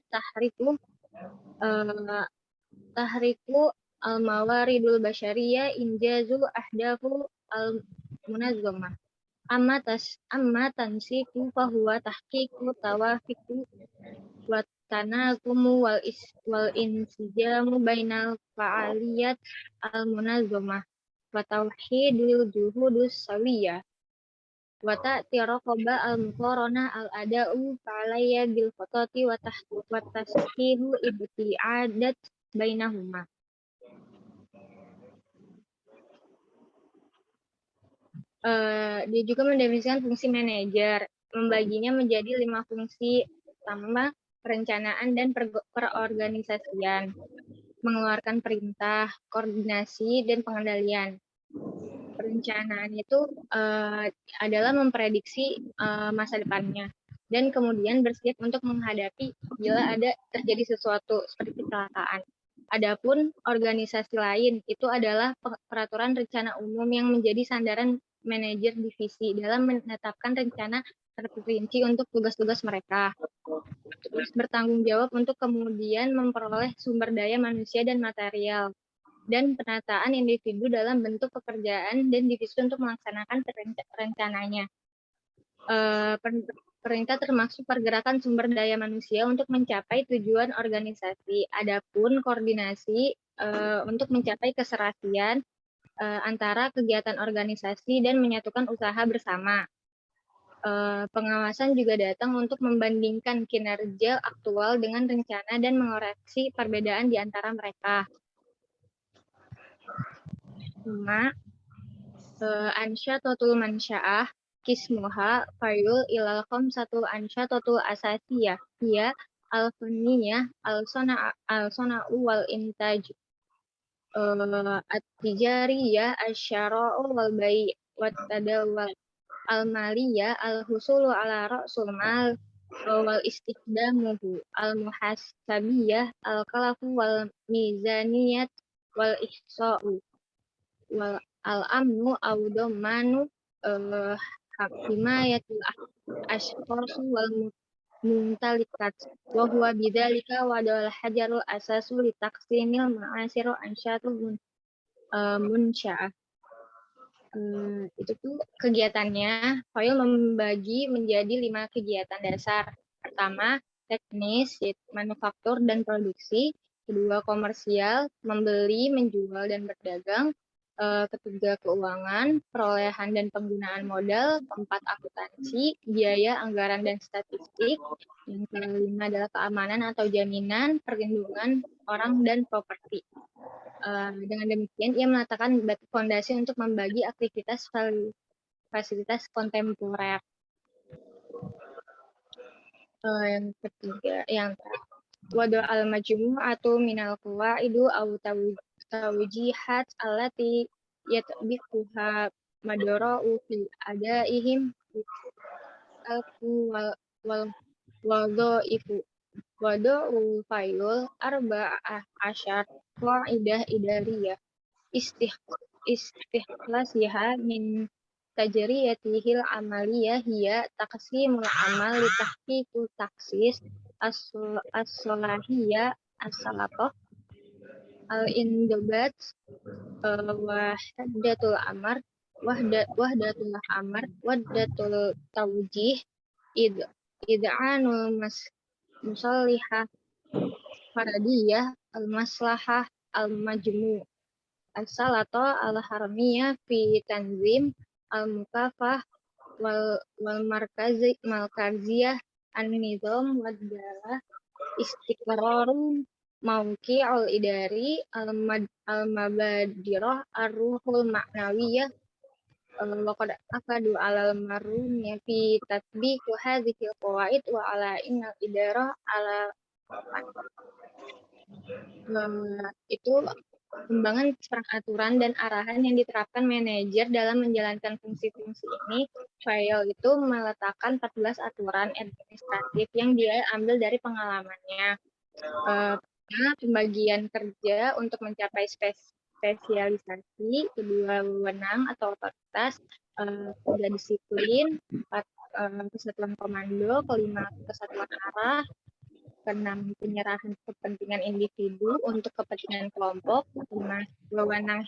tahriku al-mawaridul basyariyah injazu ahdafu al-munazzamah. Amma tansiku fahuwa tahqiqu tawafiqu wa tanazumu wal insijamu bainal fa'aliyat al-munazzamah wa tauhidul juhudus sawiyah wa ta'tiraqaba al-muqarana al-ada'u fa'alaya bil khatati wa tashihu ibti'adat bainahuma. Dia juga mendefinisikan fungsi manajer, membaginya menjadi 5 fungsi utama: perencanaan dan perorganisasian, mengeluarkan perintah, koordinasi, dan pengendalian. Perencanaan itu adalah memprediksi masa depannya dan kemudian bersiap untuk menghadapi bila ada terjadi sesuatu seperti kecelakaan. Adapun organisasi lain itu adalah peraturan rencana umum yang menjadi sandaran manajer divisi dalam menetapkan rencana terperinci untuk tugas-tugas mereka. Terus bertanggung jawab untuk kemudian memperoleh sumber daya manusia dan material, dan penataan individu dalam bentuk pekerjaan dan divisi untuk melaksanakan rencananya. Perintah termasuk pergerakan sumber daya manusia untuk mencapai tujuan organisasi. Adapun koordinasi untuk mencapai keserasian antara kegiatan organisasi dan menyatukan usaha bersama. Pengawasan juga datang untuk membandingkan kinerja aktual dengan rencana dan mengoreksi perbedaan di antara mereka. Ansyatotul mansya'ah kismuha Fayol ilal khamsatu ansyatotul asasiyah hiya al-faniyah al-sona'u wal intaj at-tijariyah asyara'u wal bai' wat tadawwal al-maliyah al-husulu ala ra'sul mal wal istiqdamuhu al-muhasabiyah al-kalafu wal mizaniyat wal ihsa'u wal al-amnu awdomanu himayatul ashqasu wal mumtalikat wa huwa bidzalika wadal hajarul asasu li taqsimil ma'asiru ansyatul munsya'ah. Itu tuh kegiatannya, Khoil membagi menjadi 5 kegiatan dasar. Pertama, teknis, manufaktur dan produksi. Kedua, komersial, membeli, menjual, dan berdagang. Ketiga, keuangan, perolehan dan penggunaan modal. Keempat, akuntansi, biaya, anggaran, dan statistik. Yang kelima adalah keamanan atau jaminan, perlindungan orang dan properti. Dengan demikian, ia meletakkan batu fondasi untuk membagi aktivitas fasilitas kontemporer. Yang ketiga, yang wadu al-majmu'atu minal qawaidu aw tawjihat allati yatbiquha madara'u fi adaihim wal wadha'ifu wada'ul fayul arba'ah asyar qa'idah idariyah istihlasihah min tajriyatihil amaliyah hiya taqsimul amal li tahqiqu taksis as-salahiyah as-salatoh al-indobat wahdatul amar wahdatul tawjih id'anul musallihah faradiyah al-maslahah al-majmu' as-salato al-haramiyah fi tanzim al-mukafah wal markaziyah an-nizam wad-dalah istiqrarum mauqi'ul idari al-mabadirah ar-ruhul ma'nawiyah wa qad akadu alal marumiyah fi tatbiqu hadhil qawaid wa ala innal idarah ala itu pengembangan peraturan dan arahan yang diterapkan manajer dalam menjalankan fungsi-fungsi ini. Khoil itu meletakkan 14 aturan administratif yang dia ambil dari pengalamannya. Pembagian kerja untuk mencapai spesialisasi, kedua wewenang atau otoritas, ketiga disiplin, empat kesatuan komando, kelima kesatuan arah, keenam penyerahan kepentingan individu untuk kepentingan kelompok, kelima wewenang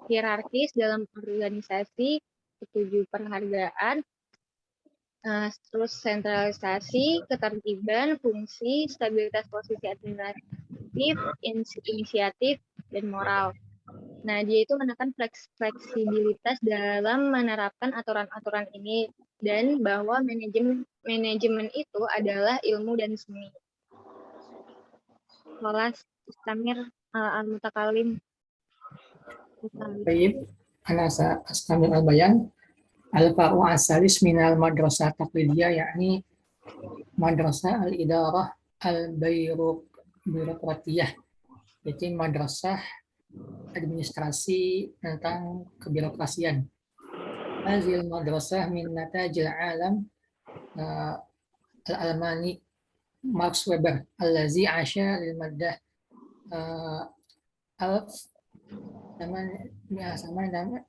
hierarkis dalam organisasi, ketujuh penghargaan, terus sentralisasi, ketertiban, fungsi, stabilitas posisi administratif, inisiatif, dan moral. Nah, dia itu menekan fleksibilitas dalam menerapkan aturan-aturan ini dan bahwa manajemen itu adalah ilmu dan seni. Kelas Istamir al-Mutakalim. Baik, ana astamir al-bayan al-faru as-salis minal madrasah taqlidiyah, yakni madrasah al-idarah al-birokratiyah, yaitu madrasah administrasi tentang kebirokrasian. Hazil madrasah min natajil alam al-almani Max Weber allazi asya lil maddah alf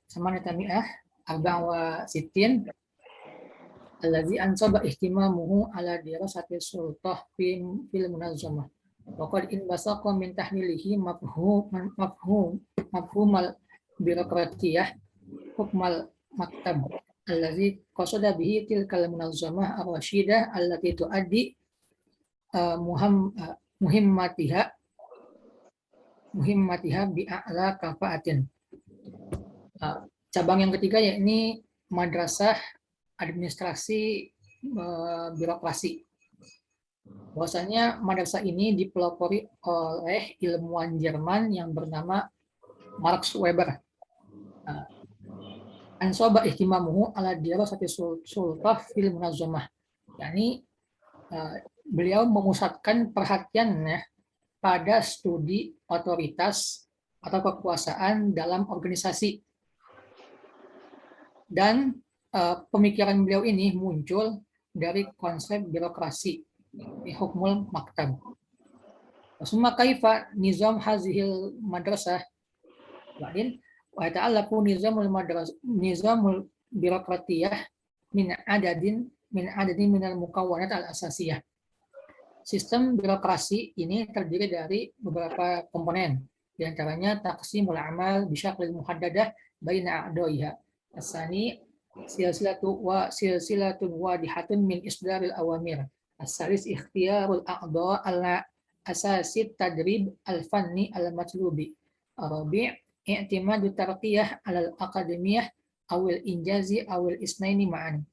sama tamiah arba'a sitin allazi ansaba ihtimamuhu ala dirasati sultah fil munazzamah wa qad inbasaqa min tahmilihi mafhum al birokratiyah hukmal maktab allazi qasada bihi tilkal munazzamah ar-rasyidah allati tuaddi muhimmatiha bi'a'la kafaatin. Cabang yang ketiga yakni madrasah administrasi birokrasi. Bahwasanya madrasah ini dipelopori oleh ilmuwan Jerman yang bernama Max Weber. Ansoba ihtimamuhu ala dirasati sultah fil munazzamah. yakni beliau memusatkan perhatiannya pada studi otoritas atau kekuasaan dalam organisasi. Dan pemikiran beliau ini muncul dari konsep birokrasi, hukmul maktab. Summa kaifa nizam hazihil madrasah wa'in wa ta'allaqu nizamul birokratiyah min adadin minal mukawwanat al-asasiyah. Sistem birokrasi ini terdiri dari beberapa komponen, di antaranya taqsimul amal bisyaklil muhaddadah baina a'daiha, Asani silsilatun wadihatun min isdaril awamir. Asalis ikhtiyarul a'dha ala asasi tadrib al-fanni al-matlubi. Arabi' i'timadu tarqiyah ala al-akademiyah awil injazi awil isnaini ma'an.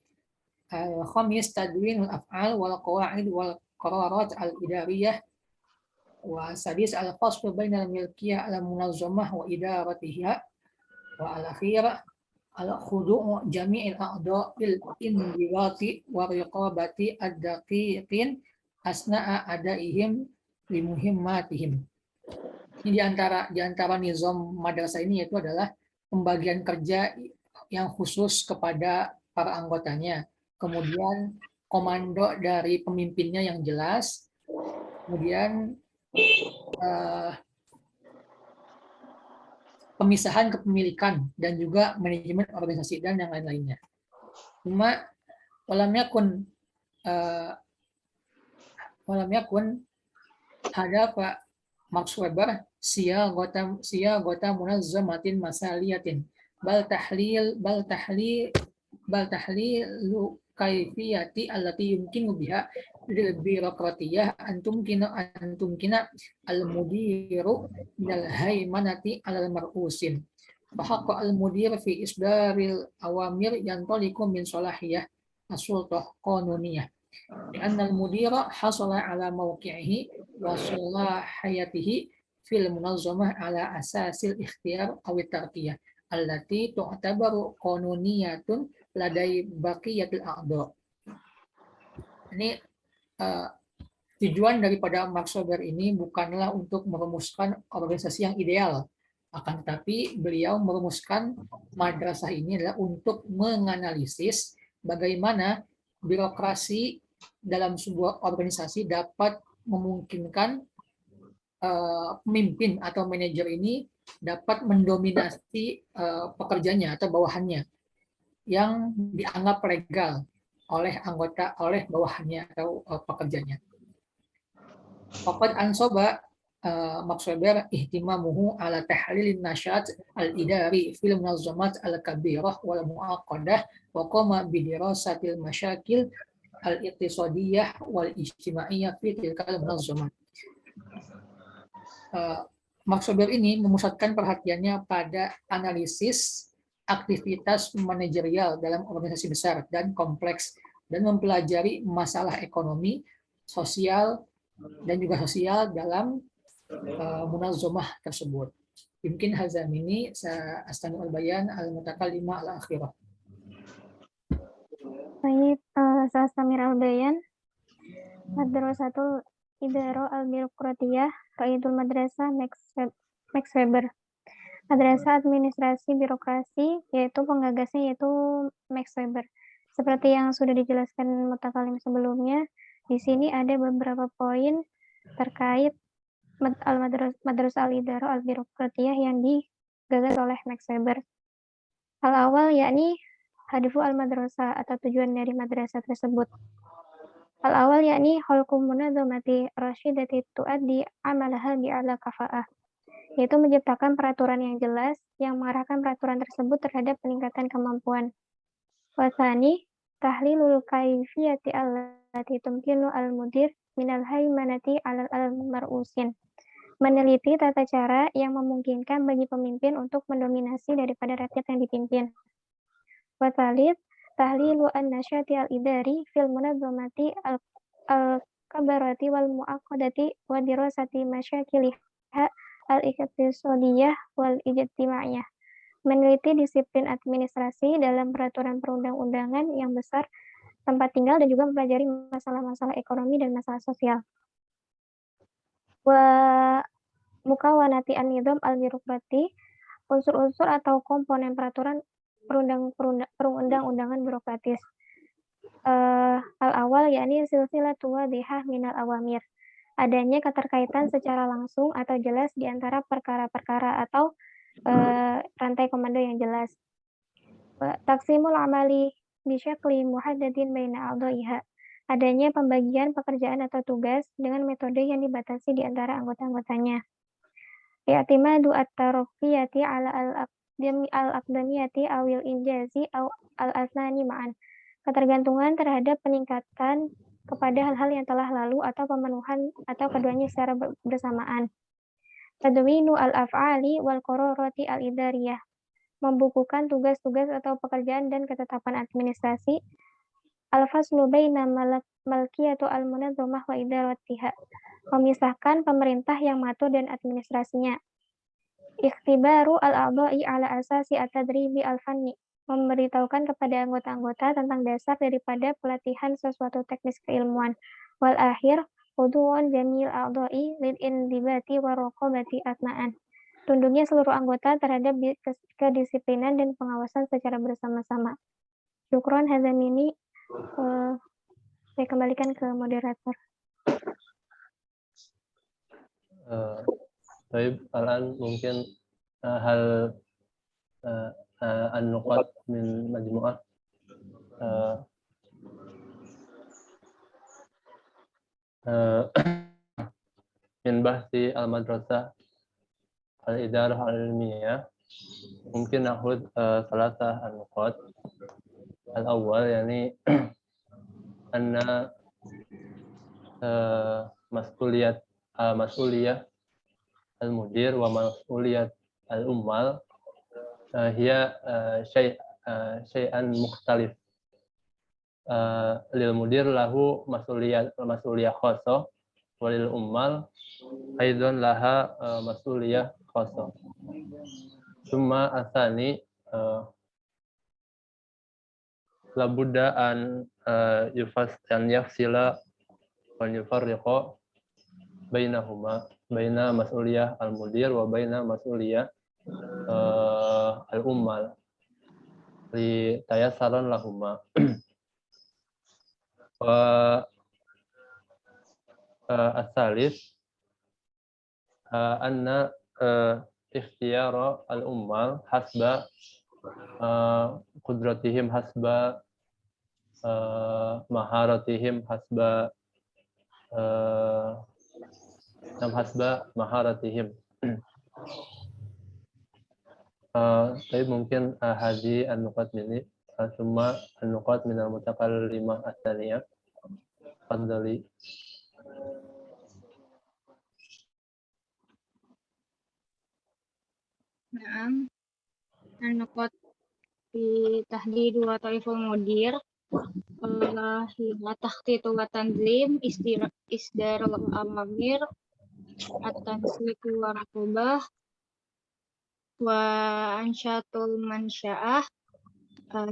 Khamis tadwin al-af'al wal qawaid wal qararat al-idariyah. Wa sadis al-fasl bainal milkiyah al-munazzamah wa idaratiha. Wa al-akhir al-khudu' jami'il a'dha' bil indibati wa riqabati ad-daqiqin asna'a adaihim li muhimmatihim. Ini di antara nizam madrasah ini yaitu adalah pembagian kerja yang khusus kepada para anggotanya. Kemudian komando dari pemimpinnya yang jelas. Kemudian pemisahan kepemilikan dan juga manajemen organisasi dan yang lain-lainnya. Cuma walam yakun ada Pak Max Weber gota munazzamatin masaliyatin bal tahlilu kaifiyati allati yumkinu biha birokratiyah antumkina al-mudiru minal haymanati alal mar'usin. Fahaqqa al-mudir fi isdaril awamir yantaliku min salahiyah as-sultah qanuniyah. Lianna al-mudira hasala ala mawqi'ihi wa salahiyatihi fil munazzamah ala asasil ikhtiyar awit tarqiyah allati tu'tabaru qanuniyatun ladai baqiyatil a'dha. Ini tujuan daripada Max Weber ini bukanlah untuk merumuskan organisasi yang ideal, akan tetapi beliau merumuskan madrasah ini adalah untuk menganalisis bagaimana birokrasi dalam sebuah organisasi dapat memungkinkan pemimpin atau manajer ini dapat mendominasi pekerjanya atau bawahannya yang dianggap legal oleh bawahannya atau pekerjanya. Faqad ansoba Max Weber ihtimamuhu ala tahlilin nasyat al-idari fil munazzamat al-kabirah wal mu'aqadah wa qama bidirasatil masyakil al-iqtisadiyah wal ijtimaiyah fi tilkal munazzamat. Max Weber ini memusatkan perhatiannya pada analisis aktivitas manajerial dalam organisasi besar dan kompleks dan mempelajari masalah ekonomi, sosial, dan juga sosial dalam munazzamah tersebut. Mungkin hazam ini astani al-bayan al-mutakallimah al-akhirah. Baik, Sastamir al-bayan Madrasatul Idaro al-Birokratiyah Raidul Madrasah Max Weber. Madrasah administrasi birokrasi, yaitu penggagasnya yaitu Max Weber. Seperti yang sudah dijelaskan mutakalim sebelumnya, di sini ada beberapa poin terkait Madrasah al-Idaro al-Birokratiyah yang digagas oleh Max Weber. Hal awal yakni hadifu al-madrasah atau tujuan dari madrasah tersebut. Hal awal yakni khalqu munadzamati rasyidati tuaddi amalaha bi'ala kafa'ah, yaitu menciptakan peraturan yang jelas yang mengarahkan peraturan tersebut terhadap peningkatan kemampuan. Wasani, tahlilul kaifiyati allati tumkinu al-mudir minal haymanati alal al-mar'usin. Meneliti tata cara yang memungkinkan bagi pemimpin untuk mendominasi daripada rakyat yang dipimpin. Wasalit, tahlilu an-nasyati al-idari fil munazzamati al-kabarati wal mu'aqadati wa dirasati masyakiliha al-iqtisadiyah wal ijtimaiyah. Meneliti disiplin administrasi dalam peraturan perundang-undangan yang besar, tempat tinggal, dan juga mempelajari masalah-masalah ekonomi dan masalah sosial. Wa mukawanati an-nizam al-birokrati, unsur-unsur atau komponen peraturan perundang-undangan birokratis. Hal awal yakni silsilatu wadihah minal awamir. Adanya keterkaitan secara langsung atau jelas di antara perkara-perkara atau rantai komando yang jelas. Taksimul amali bisyakli muhaddadin baina a'dha'iha. Adanya pembagian pekerjaan atau tugas dengan metode yang dibatasi di antara anggota-anggotanya. I'timadu at-tarqiyati ala jami al-aqdaniyati awil injazi aw al-asnani ma'an. Ketergantungan terhadap peningkatan kepada hal-hal yang telah lalu atau pemenuhan atau keduanya secara bersamaan. Tadwinu al-af'ali wal qararati al-idariyah. Membukukan tugas-tugas atau pekerjaan dan ketetapan administrasi. Al-faslu baina malkiyatu al-munazzamah wa idaratiha. Memisahkan pemerintah yang mengatur dan administrasinya. Ikhtibaru al-a'dha'i ala asasi at-tadribi al-fanni. Memberitahukan kepada anggota-anggota tentang dasar daripada pelatihan sesuatu teknis keilmuan. Wal akhir, khudu'un jamil a'dha'i lil indibati wa raqabati atna'an. Tunduknya seluruh anggota terhadap kedisiplinan dan pengawasan secara bersama-sama. Syukron Hazamini. Saya kembalikan ke moderator. Baik, Alan mungkin hal an-nuqat min majmu'ah min bahsi al-madrasah al-idarah al-ilmiyah. Mungkin nahud salasah an-nuqat. Al-awwal yani anna mas'uliyah al-mudir wa mas'uliyat al-ummal hiya syai'an mukhtalif. Lil mudir lahu mas'uliyah khassah wa lil ummal aidan laha mas'uliyah khassah. Summa asani labudda an yafsila wa yufarriqa bainahuma baina mas'uliyah al-mudir wa baina mas'uliyah al-ummal li tayassaran lahuma. Wa as-salis anna ikhtiyara al-ummal hasba qudratihim hasba maharatihim hasba maharatihim. Tapi mungkin hadi an-nuqat ini semua an-nuqat min al-mutakallimah as-saniyah. Fadhali. Naam. An-nuqat fi tahdid wa ta'iful mudir. Hingga takhtitu wa tanzim isdarul amamir at-tansliku wa raqabah wa ansyatul mansya'ah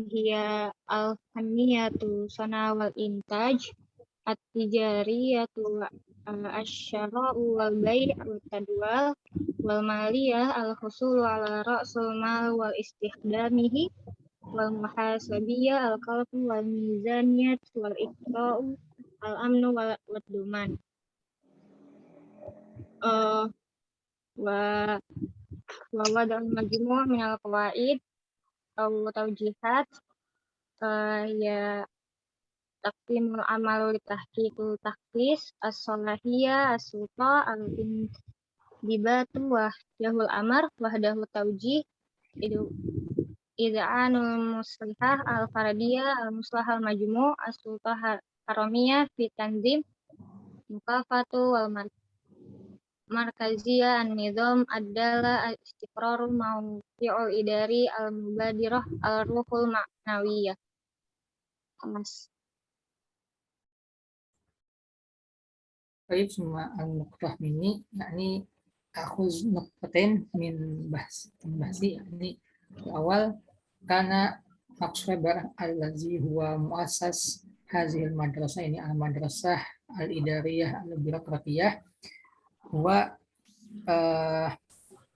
hiya al-faniyatu sana wal intaj at-tijariyatu asyara'u wal bai' wal tadwal wal maliyah al-husulu ala ra'sul mal wal istikhdamihi wal muhasabiyah al-qalbu wal mizaniyat wal iqta'u al-amnu wal duman. Wa wada'ul majmu' min al-qawaid aw tawjihat ya taqsimul amal li tahqiqul takhsis as-salahiyah as-sulta al-indibatu wa jahul amar wahdahu tawjih id'anul muslihah al-faradiyah al-muslahah al-majmu' as-sultah haramiyah fi tanzim mukafatu wal markaziyah an-nizam ad-dala istiqrarul mawqi'ul idari al-mubadirah al-ruhul ma'nawiyah. Mas. Baik, semua al-nuqtah ini yakni akhuz nuqtatin min bahsi yakni awal karena Maksweber al-lazi huwa muassas hazil madrasah ini al-madrasah al-idariyah al-birokratiyah huwa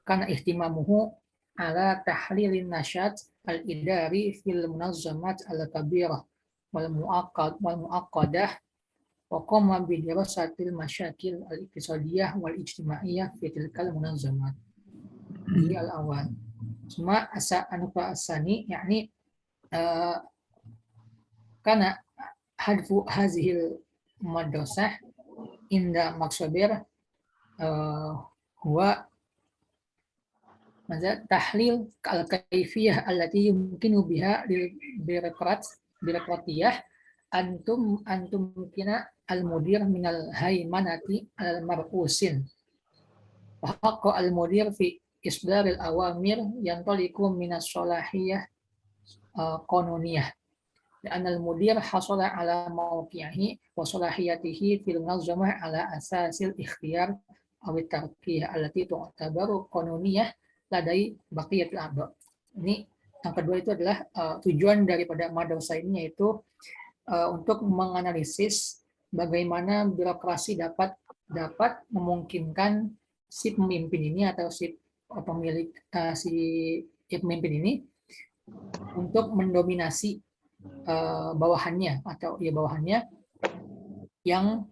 karena ihtimamuhu ala tahlilin nasyat al-idari fil munazzamat al-kabirah wal muaqqadah wa qama bi dirasatil masyakil al-iqtisadiyah wal ijtimaiyah fi tilkal munazzamat. Ini al-awal. Semua an-nuqtah as-sani yakni karena hadfu hazihil madrasah inda Maksweber huwa tahlil al-kaifiyah allati yumkinu biha lil birokratiyah antum kina al-mudir minal haymanati al-mar'usin wa haqqa al-mudir fi isdaril awamir yantaliku minas solahiyah qanuniyah dan al-mudir hasala ala mawqi'ihi wa solahiyatihi fil nazamah ala asasil ikhtiyar aw tarkiyah allati tu'tabaru qanuniyah ladai baqiyatul a'dha. Ini yang kedua itu adalah tujuan daripada madrasah ini, yaitu untuk menganalisis bagaimana birokrasi dapat memungkinkan si pemimpin ini atau si pemilik pemimpin ini untuk mendominasi bawahannya yang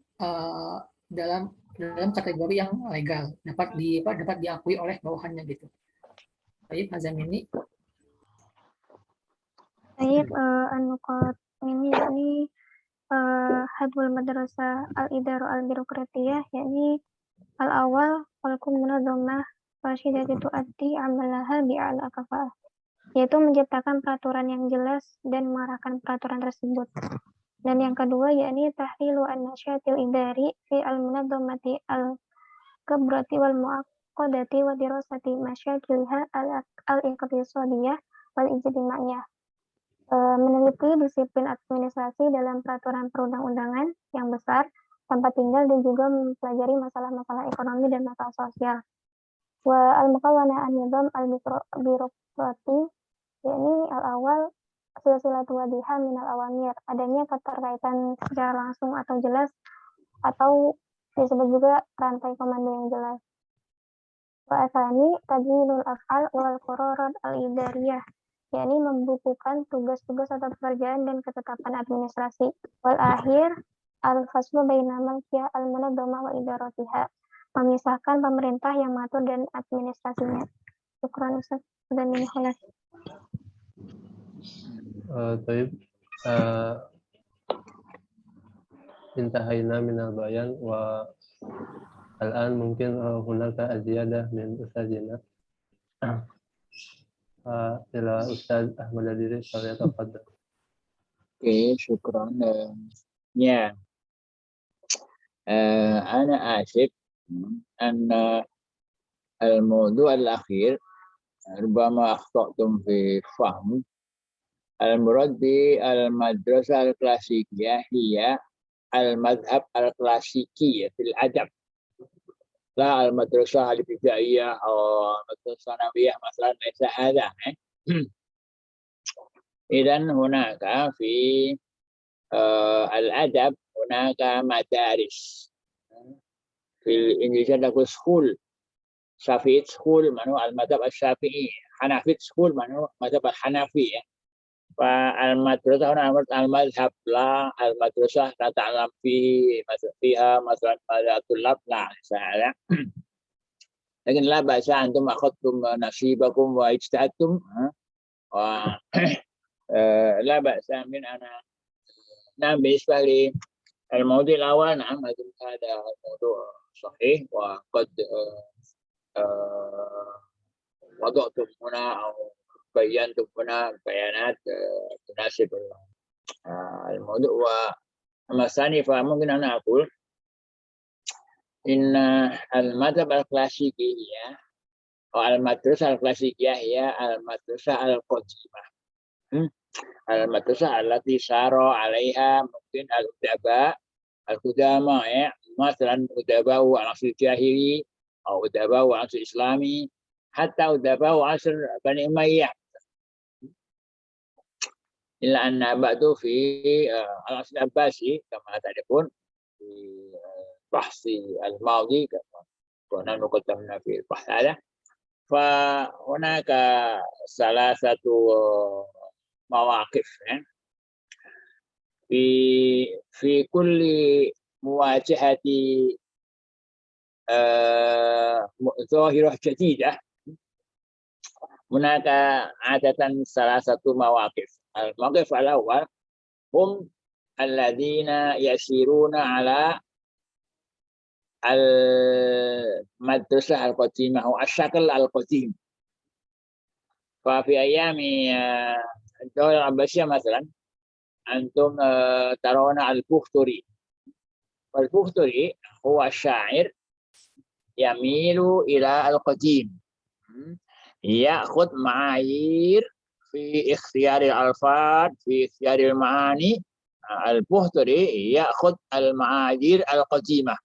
dalam kategori yang legal, dapat diakui oleh bawahannya gitu. Baik, Azamini. Baik, an-nuqat ini hadwul madrasah al-idaru al-birokratiyah, yakni al-awal walakum munazamah wasyidati tu'addi amalaha bi'ala kafa'ah, yaitu menciptakan peraturan yang jelas dan mengarahkan peraturan tersebut. Dan yang kedua yakni tahlilu an-nasyatil idari fi al-munazamati al-kibrati wal mu'aqqadati wa dirasati masyakilha al-iqtisadiyah wal ijtimaiyah. Meneliti disiplin administrasi dalam peraturan perundang-undangan yang besar, tempat tinggal, dan juga mempelajari masalah-masalah ekonomi dan masalah sosial. Wa al-muqawana an-nizam al-birokrati, yakni al-awal silsilatu wadiha minal awamir, adanya keterkaitan secara langsung atau jelas, atau disebut juga rantai komando yang jelas. Wa atsani tajwidul af'al wal qararat al-idariyah, yakni membukukan tugas-tugas atau pekerjaan dan ketetapan administrasi. Wal akhir al-faslu baina malkiyah al-munadzamah wa idaratiha, memisahkan pemerintah yang mengatur dan administrasinya. Syukran Ustaz. Dan ini khalas. Taib, intahayna minal bayan wa al-an mungkin hunaka aziyadah min ustazina ila Ustaz Ahmad Adiri falyatafaddal. Oke, syukran. Ya, أنا آسف أن الموضوع الأخير ربما أخطأتم في فهم. المراد بالمدرسة الكلاسيكية هي المذهب الكلاسيكي في الأدب، لا المدرسة الابتدائية أو المدرسة الثانوية مثلا، ليس هذا. إذن هناك في الأدب هناك مدارس. في الإنجليزية نقول سكول، شافعي سكول من هو المذهب الشافعي، حنفي سكول من هو المذهب الحنفي. فالمدرسة هنا المذهب، لا المدرسة نتعلم فيها مثلا الطلاب، لا هذا. لكن لا بأس أنتم أخذتم نصيبكم واجتهدتم، لا بأس من أنا. نعم، بالنسبة للموضوع الأول، نعم هذا الموضوع صحيح، وقد وضعتم هنا أو بينتم هنا بيانات تناسب الموضوع. وأما الثاني فممكن أنا أقول إن المذهب الكلاسيكي هي أو المدرسة الكلاسيكية هي المدرسة القديمة، المدرسة التي سار عليها ممكن الأدباء القدامى، مثلا أدباء العصر الجاهلي أو أدباء العصر الإسلامي، حتى أدباء عصر بني أمية. إلا أن بعد في العصر العباسي كما تعرفون في بحث الماضي كنا قدمنا في البحث هذا، فهناك ثلاثة مواقف في كل مواجهة ظاهرة جديدة. هناك عادة ثلاثة مواقف. الموقف الأول هم الذين يسيرون على المدرسة القديمة أو الشكل القديم، ففي أيام الدولة العباسية مثلا أنتم ترون البختري، والبختري هو الشاعر يميل إلى القديم، يأخذ معايير في اختيار الألفاظ، في اختيار المعاني. البختري يأخذ المعايير القديمة،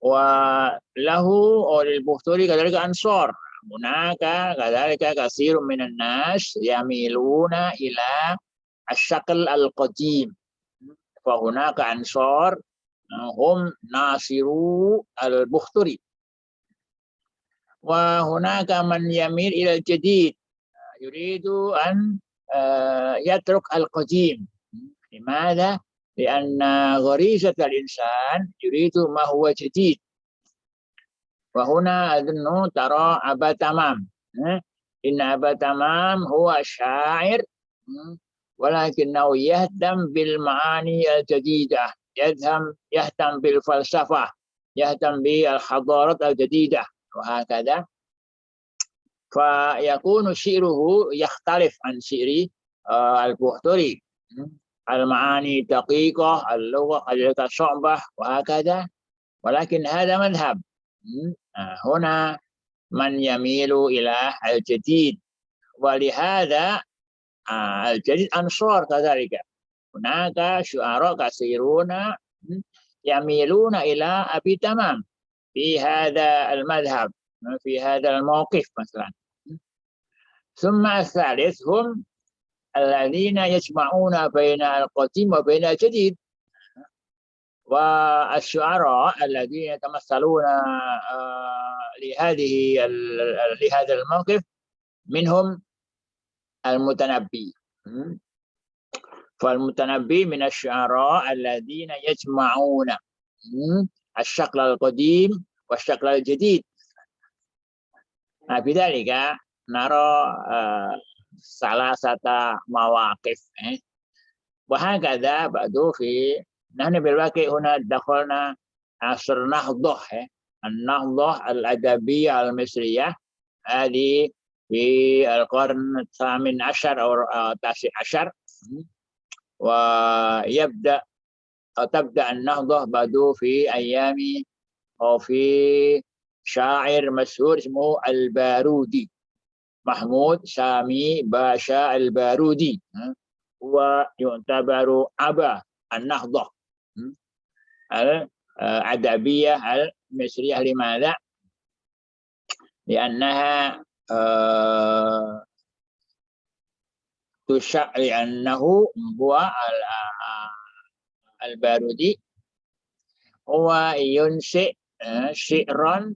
وله أو للبختري كذلك أنصار. هناك كذلك كثير من الناس يميلون إلى الشكل القديم، فهناك أنصار هم ناصرو البختري، وهناك من يميل إلى الجديد، يريد أن يترك القديم. لماذا؟ لأن غريزة الإنسان يريد ما هو جديد. وهنا أظن ترى أبا تمام، إن أبا تمام هو شاعر ولكنه يهتم بالمعاني الجديدة، يهتم بالفلسفة، يهتم بالحضارات الجديدة وهكذا. فيكون شعره يختلف عن شعر البختري، المعاني دقيقة، اللغة قليلة صعبة وهكذا، ولكن هذا مذهب. هنا من يميل إلى الجديد، ولهذا الجديد أنصار كذلك. هناك شعراء كثيرون يميلون إلى أبي تمام في هذا المذهب، في هذا الموقف مثلا. ثم الثالث هم الذين يجمعون بين القديم وبين الجديد، والشعراء الذين يتمثلون لهذا الموقف منهم المتنبي. فالمتنبي من الشعراء الذين يجمعون الشكل القديم والشكل الجديد. بذلك نرى ثلاثة مواقف، وهكذا بعد نحن بالواقع هنا دخلنا عصر نهضة، النهضة الأدبية المصرية، هذه في القرن الثامن عشر أو التاسع عشر، تبدأ النهضة بعد في أيام أو في شاعر مشهور اسمه البارودي، محمود سامي باشا البارودي، هو يعتبر أبا النهضة الأدبية المصرية. لماذا؟ لأنها لأنه هو البارودي هو ينشئ شعرا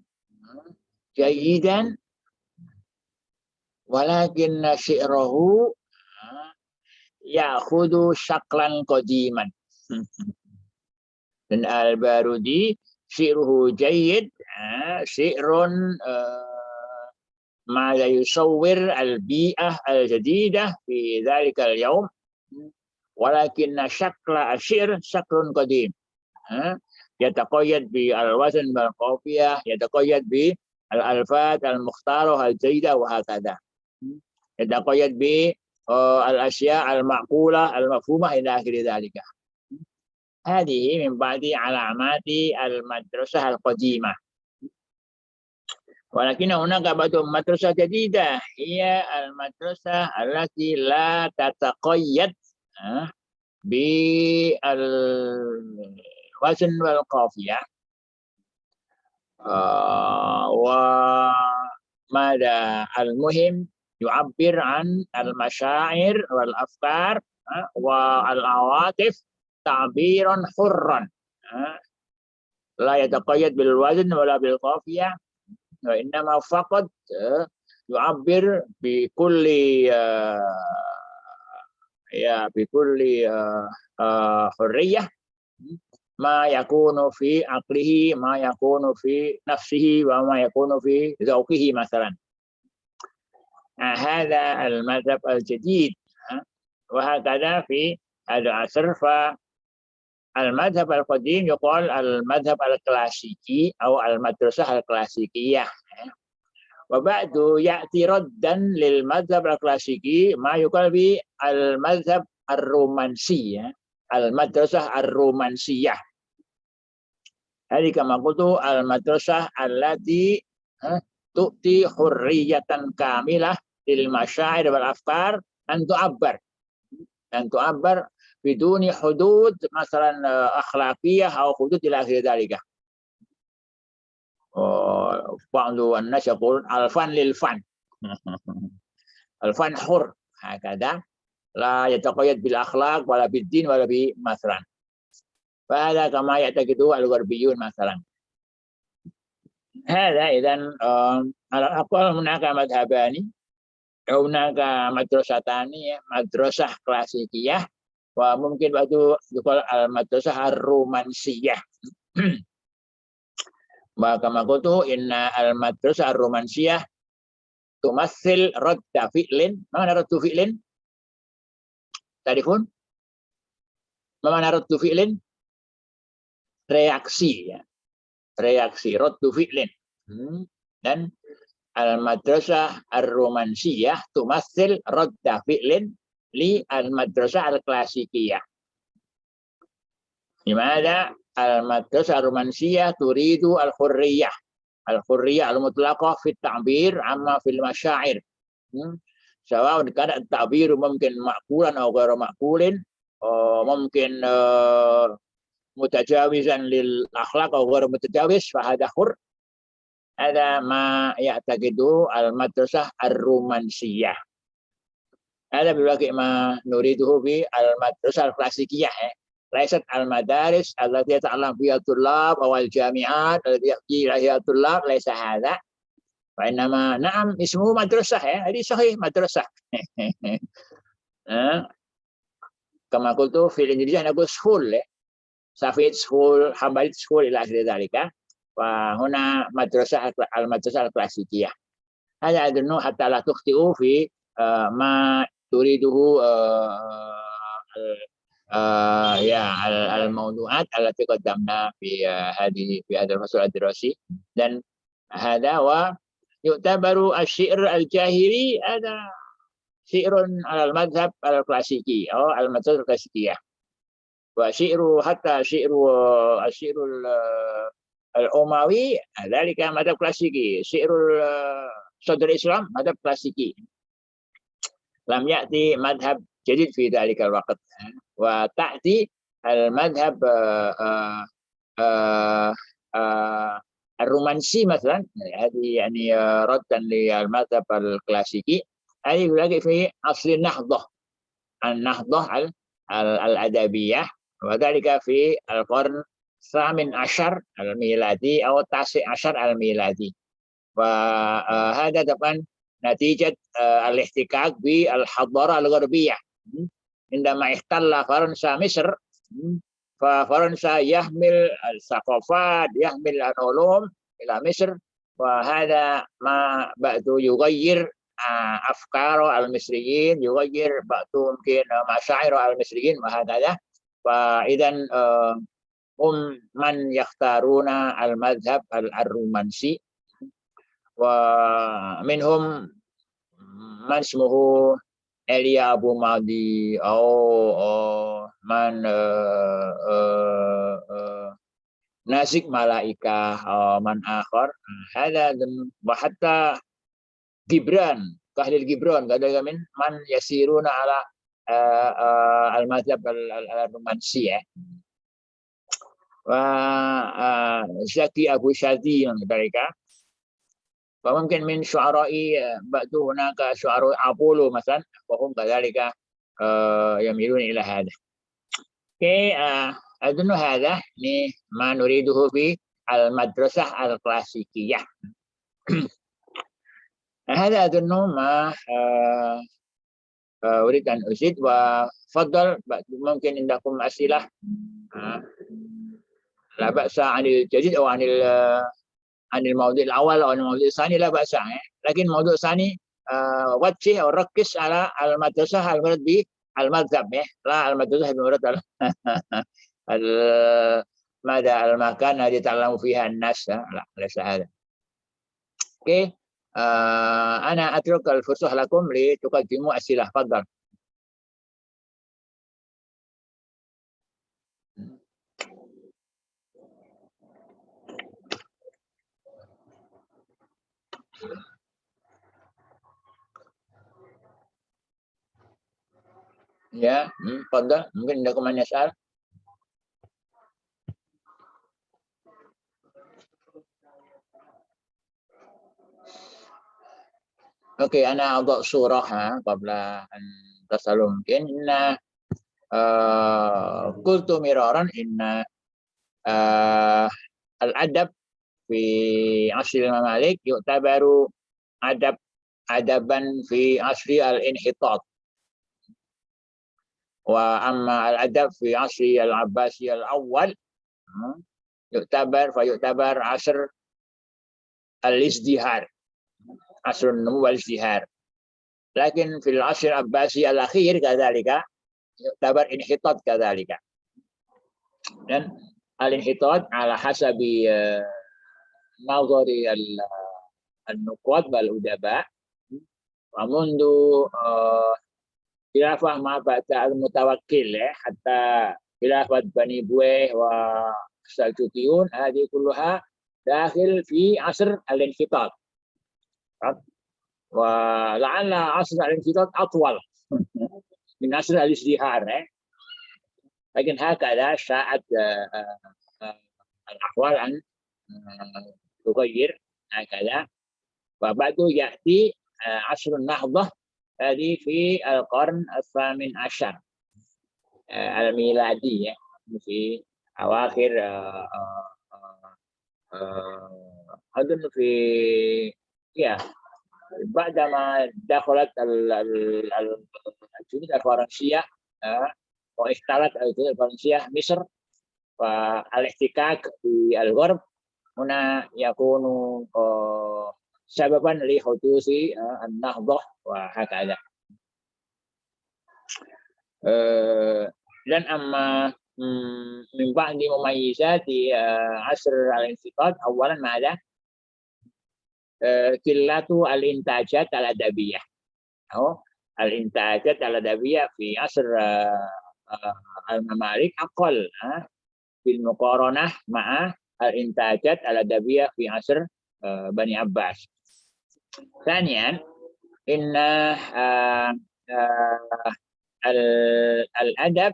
جيدا، ولكن شعره يأخذ شكلا قديما. dan البارودي شعره جيد، شعر ما يصور البيئة الجديدة في ذلك اليوم، ولكن شكل الشعر شكل قديم، يتقيد بالوزن والقافية، يتقيد بالألفاظ المختارة الجيدة وهكذا، يتقيد بالأشياء المعقولة المفهومة إلى آخر ذلك. هذه من بعض علامات المدرسة القديمة. ولكن هناك بعض مدرسة جديدة، هي المدرسة التي لا تتقيد بالوزن والقافية، وماذا المهم يعبر عن المشاعر والأفكار والعواطف تعبيرا حرا، لا يتقيد بالوزن ولا بالقافية، وإنما فقط يعبر بكل حرية ما يكون في عقله، ما يكون في نفسه، وما يكون في ذوقه مثلا. هذا المذهب الجديد، وهكذا في هذا العصر. فالمذهب القديم يقال المذهب الكلاسيكي أو المدرسة الكلاسيكية، وبعد يأتي ردا للمذهب الكلاسيكي ما يقال بالمذهب الرومانسي المدرسة الرومانسية. هذه كما قلت المدرسة التي تؤتي حرية كاملة للمشاعر والأفكار أن تعبر بدون حدود مثلا أخلاقية أو حدود إلى غير ذلك. بعض الناس يقول الفن للفن. الفن حر هكذا لا يتقيد بالأخلاق ولا بالدين ولا بمثلا. فهذا كما يعتقده الغربيون مثلا. هذا إذن على الأقل هناك مذهبان، هناك مدرستان، مدرسة كلاسيكية وممكن بعض يقال المدرسة الرومانسية. وكما قلت إن المدرسة الرومانسية تمثل رد فعل. ما معنى رد فعل؟ تعرفون؟ ما معنى رد فعل؟ reaksi ya. Reaksi raddu fi'lin. Dan al-madrasah ar-romansiyah tumathil radda fi'lin li al-madrasah al-klasikiyah. Dimana al-madrasah ar-romansiyah turidu al-hurriyah. Al-hurriyah al-mutlaqah fi at-ta'bir amma fil masyair. Sawa kana at-ta'bir mungkin ma'qulan atau ghairu ma'qulin, mungkin متجاوزا للأخلاق أو غير متجاوز فهذا حر. هذا ما يعتقده المدرسة الرومانسية. هذا بالواقع ما نريده بالمدرسة الكلاسيكية. ليست المدارس التي يتعلم فيها الطلاب أو الجامعات التي يأتي إليها الطلاب، ليس هذا. وإنما نعم اسمه مدرسة، هذه صحيح مدرسة. كما قلت في الإنجليزية نقول school. Safid School, Hambalit School إلى آخر ذلك. وهنا مدرسة المدرسة الكلاسيكية. هذا أظن حتى لا تخطئوا في ما تريده الموضوعات التي قدمنا في هذا الفصل الدراسي. Dan هذا ويعتبر الشعر الجاهلي هذا شعر على المذهب الكلاسيكي أو المدرسة الكلاسيكية. وشعر حتى الشعر الأموي ذلك مذهب كلاسيكي. شعر صدر الإسلام مذهب كلاسيكي. لم يأتي مذهب جديد في ذلك الوقت. وتأتي المذهب الرومانسي مثلا. هذه يعني ردا للمذهب الكلاسيكي. هذه يلاقي في أصل النهضة الأدبية، وذلك في القرن الثامن عشر الميلادي أو التاسع عشر الميلادي. وهذا طبعا نتيجة الاحتكاك بالحضارة الغربية. عندما احتل فرنسا مصر، ففرنسا يحمل الثقافات، يحمل العلوم إلى مصر، وهذا ما بعد يغير أفكار المصريين، يغير بعض ممكن مشاعر المصريين وهكذا. فإذا هم من يختارون المذهب الرومانسي، ومنهم من اسمه إيليا أبو ماضي أو من ناسك ملائكة أو من آخر. هذا وحتى Gibran, Kahlil Gibran, kadang من يسيرون على المذهب الرومانسي. وزكي أبو شادي mereka. وممكن من شعراء بعد هناك شعراء أبولو مثلا، وهم كذلك يميلون إلى هذا. أظن هذا ما نريده في المدرسة الكلاسيكية. هذا أظن ما أريد أن أزيد. وفضل ممكن عندكم أسئلة لا بأس عن الجديد أو عن الموضوع الأول أو الموضوع الثاني لا بأس. لكن الموضوع الثاني وجه أو ركز على المدرسة المراد بالمذهب، لا المدرسة المراد ماذا المكان الذي يتعلم فيها الناس. لا ليس هذا. أنا أترك الفرصة لكم لتقدموا أسئلة. تفضل. Ya, تفضل. ممكن عندكم من يسأل. Oke, أنا أضع صورة قبل أن تصلوا. ممكن إن قلت مرارا إن الأدب في عصر المماليك يعتبر أدبا في عصر الانحطاط، وأما الأدب في عصر العباسي الأول فيعتبر عصر الازدهار، عصر النمو والازدهار. لكن في العصر العباسي الأخير كذلك يعتبر انحطاط كذلك. Dan الانحطاط على حسب نظر النقاد والأدباء ومنذ خلافة ما بعد المتوكل حتى خلافة بني بويه والسلجوقيون، هذه كلها داخل في عصر الانحطاط. ولعل عصر الانحطاط أطول من عصر الازدهار، لكن هكذا شاءت الأحوال أن تغير هكذا. وبعده يأتي عصر النهضة، هذه في القرن الثامن عشر الميلادي، في أواخر أظن في بعدما دخلت الجنود الفرنسية واحتلت الجنود الفرنسية مصر، فالاحتكاك في الغرب هنا يكون سببا لحدوث النهضة وهكذا. Dan أما من بعض مميزات عصر الانحطاط أولا ماذا؟ قلة الإنتاجات الأدبية. الإنتاجات الأدبية في عصر المماليك أقل بالمقارنة مع الإنتاجات الأدبية في عصر بني عباس. ثانيا إن الأدب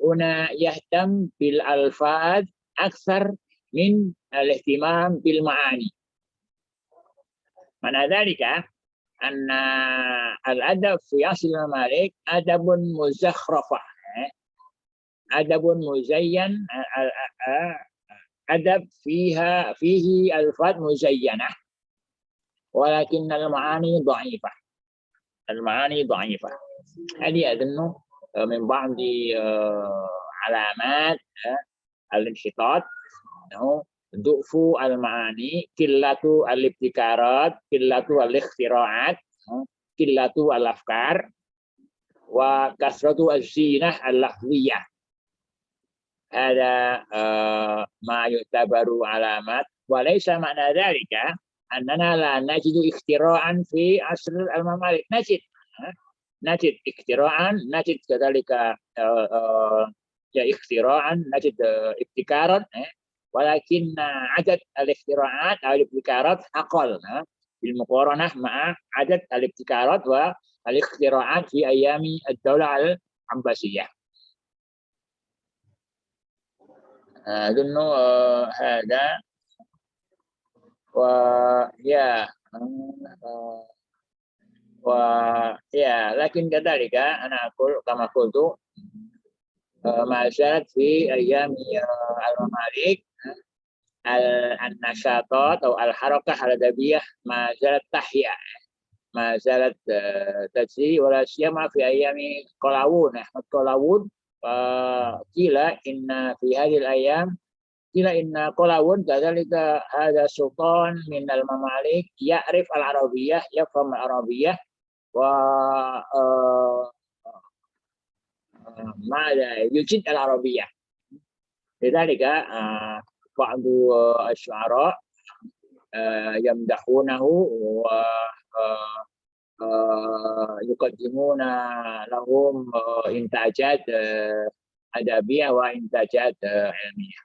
هنا يهتم بالألفاظ أكثر من الاهتمام بالمعاني. معنى ذلك أن الأدب في عصر المماليك أدب مزخرفة، أدب مزين، أدب فيه ألفاظ مزينة، ولكن المعاني ضعيفة. المعاني ضعيفة. هذه أظن من بعض علامات الانحطاط، ضعف المعاني، قلة الابتكارات، قلة الاختراعات، قلة الأفكار، وكثرة الزينة اللفظية. هذا ما يعتبر علامات، وليس معنى ذلك أننا لا نجد اختراعا في عصر المماليك. نجد اختراعا، نجد كذلك اختراعا، نجد ابتكارا، ولكن عدد الاختراعات أو الابتكارات أقل بالمقارنة مع عدد الابتكارات والاختراعات في أيام الدولة العباسية. أظن هذا. لكن كذلك أنا أقول كما قلت ما زالت في أيام المماليك النشاطات أو الحركة الأدبية ما زالت تحيا، ما زالت تجري، ولا سيما في أيام قلاوون، أحمد قلاوون. قيل إن في هذه الأيام قيل إن قلاوون كذلك هذا سلطان من المماليك يعرف العربية، يفهم العربية، و ماذا يجيد العربية. لذلك بعض الشعراء يمدحونه ويقدمون لهم إنتاجات أدبية وإنتاجات علمية.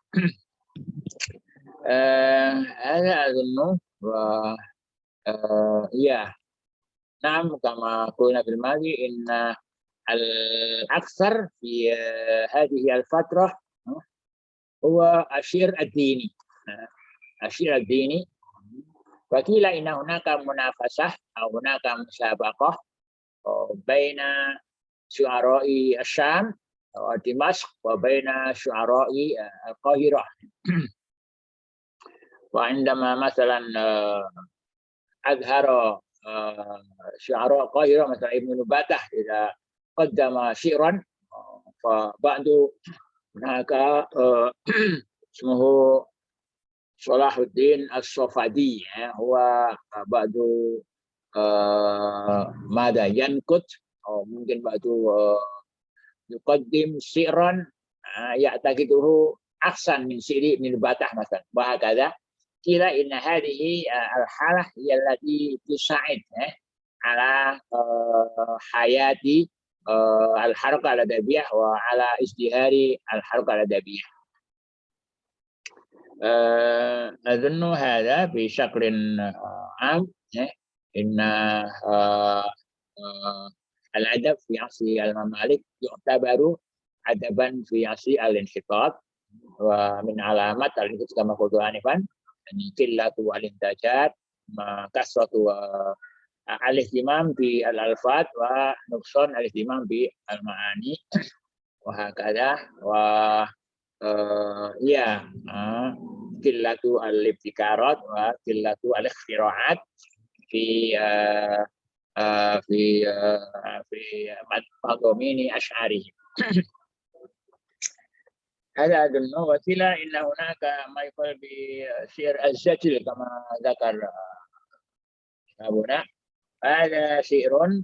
هذا أظن يا نعم كما قلنا في الماضي إن الأكثر في هذه الفترة هو الشعر الديني. الشعر الديني، وقيل إن هناك منافسة أو هناك مسابقة بين شعراء الشام ودمشق وبين شعراء القاهرة. وعندما مثلا أظهر شعراء القاهرة مثلا ابن نباتة إذا قدم شعرا، فبعد هناك اسمه صلاح الدين الصفدي، هو بعد ماذا ينقد أو ممكن بعد يقدم شعرا يعتقده أحسن من شعر ابن نباتة مثلا، وهكذا. قيل إن هذه الحالة هي التي تساعد على حياة الحركة الأدبية وعلى ازدهار الحركة الأدبية. أظن هذا بشكل عام إن الأدب في عصر الممالك يعتبر أدبا في عصر الانحطاط، ومن علامات الانحطاط كما قلت آنفا قلة الإنتاجات، كثرة الاهتمام بالألفاظ ونقصان الاهتمام بالمعاني وهكذا. قلة الابتكارات وقلة الاختراعات في مضامين أشعارهم. هذا أظن. وقيل إن هناك ما يقال بشعر الزجل كما ذكر أبونا. هذا شعر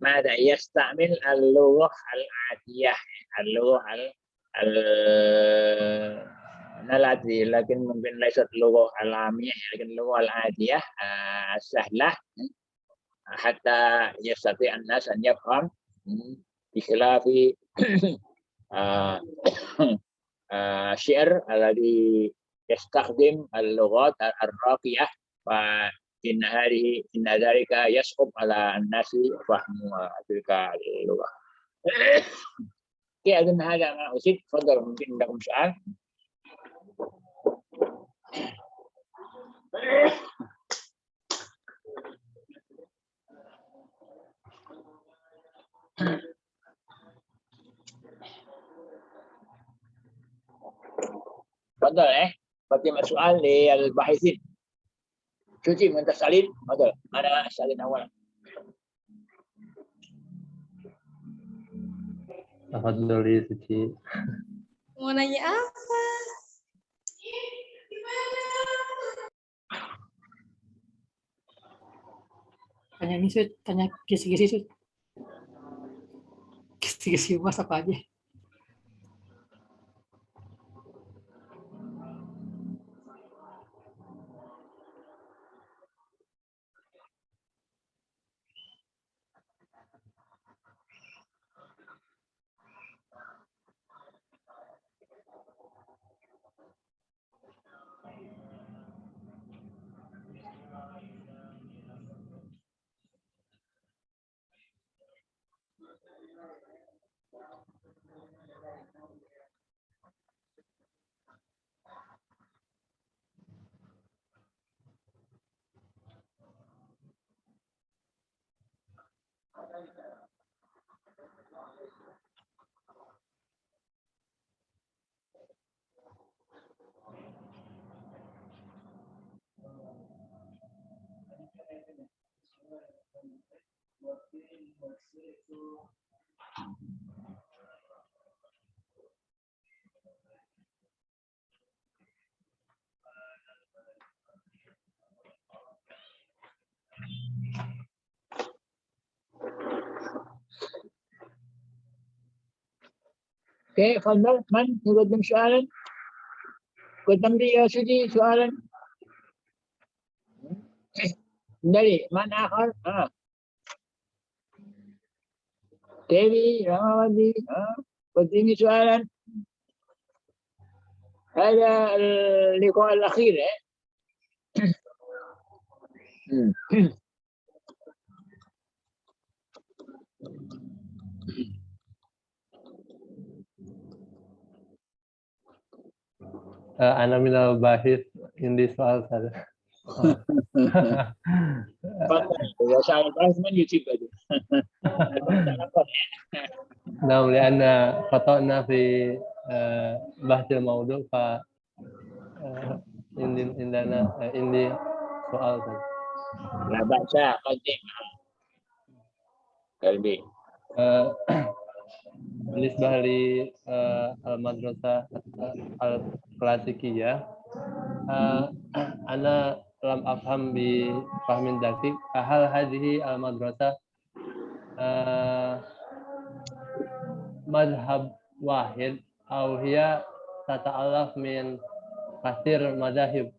ماذا يستعمل اللغة العادية، اللغة التي لكن ممكن ليست اللغة العامية، لكن اللغة العادية السهلة حتى يستطيع الناس أن يفهم، بخلاف الشعر الذي يستخدم اللغات الراقية، وإن ذلك يصعب على الناس فهم تلك اللغة. أظن هذا ما أريد. تفضل، ممكن عندكم سؤال. تفضل. بقي سؤال للباحثين. Suci minta salin, betul. Ada salin awal. Alhamdulillah, Suci. Mau nanya apa? Tanya ini Sud, tanya kisi-kisi Sud. Kisi-kisi mas apa aja? Oke, تفضل. من يقدم سؤالا؟ قدم لي يا سيدي سؤالا. dari man akhar Dewi Ramawati قدمي سؤالا هذا اللقاء الأخير Ana minal bahis ini soal saya. إذا سأل البحث من يجيب هذا نعم لأن خطأنا في بحث الموضوع ف عندي soal tadi. لا بأس قدم قلبي بالنسبة للمدرسة الكلاسيكية أنا لم أفهم بفهم دقيق هل هذه المدرسة مذهب واحد أو هي تتألف من كثير مذاهب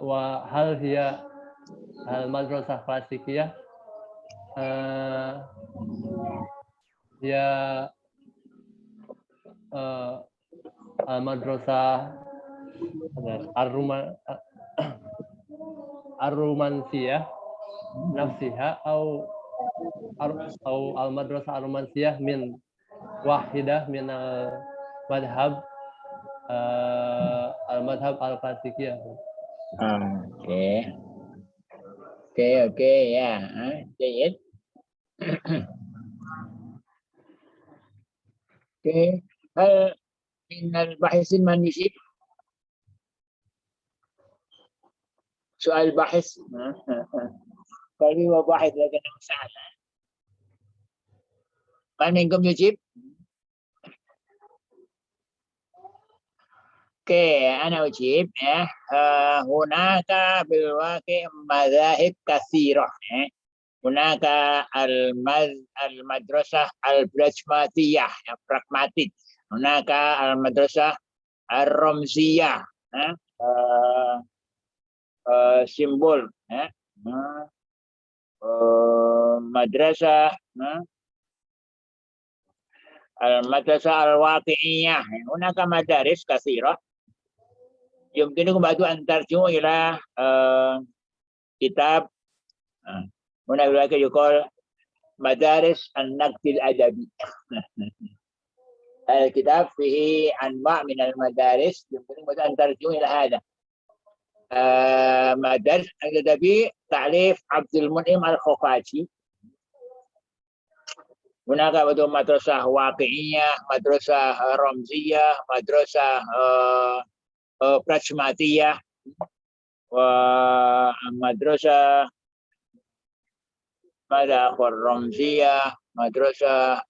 وهل هي المدرسة الكلاسيكية هي المدرسة الرومانسية نفسها أو المدرسة الرومانسية من واحدة من المذهب الكلاسيكية. اوكي يا جيد. هل من الباحثين من يجيب سؤال باحث؟ قال هو باحث لكنه سأل. من منكم يجيب؟ اوكي أنا أجيب. هناك بالواقع مذاهب كثيرة. هناك المدرسة البراغماتية براغماتيك. هناك المدرسة الرمزية simbol madrasah al-madrasah al-waqi'iyah. هناك مدارس كثيرة يمكنكم أن ترجعوا إلى كتاب هناك يقال مدارس النقد الأدبي. الكتاب فيه أنواع من المدارس يمكنكم أن ترجعوا إلى هذا. مدارس الأدبي تعريف عبد المنعم الخفاجي. هناك مدرسة واقعية، مدرسة رمزية، مدرسة براغماتية، ومدرسة ماذا آخر رمزية، مدرسة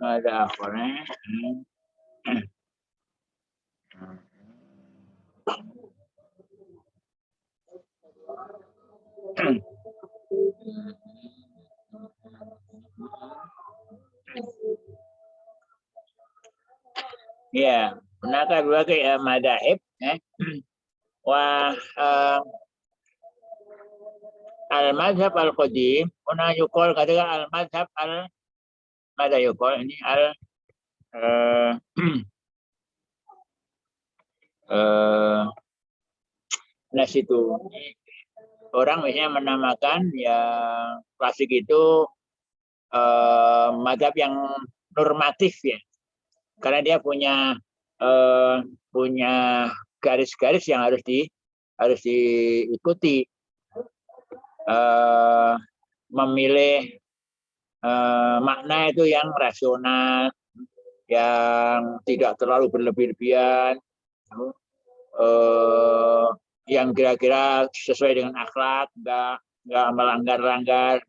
ماذا آخر ya, هناك berbagai madhab al-madhab al-qadim. Huna yuqal katakan al-madhab mada yuqal ini nah situ orang biasanya menamakan yang klasik itu madhab yang normatif ya, karena dia punya garis-garis yang harus diikuti, memilih makna itu yang rasional, yang tidak terlalu berlebih-lebihan, yang kira-kira sesuai dengan akhlak, nggak melanggar-langgar,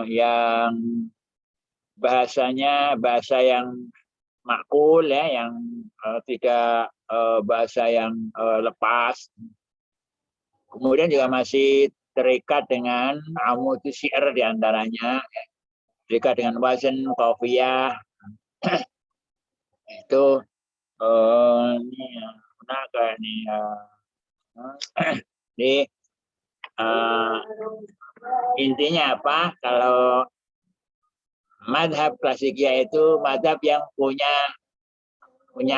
yang bahasanya bahasa yang makul ya, yang tidak bahasa yang lepas. Kemudian juga masih terikat dengan amud syair diantaranya, terikat dengan wazan qafiyah. Itu Ini Hunaka ini di intinya apa? Kalau madhab klasikiyah itu madhab yang punya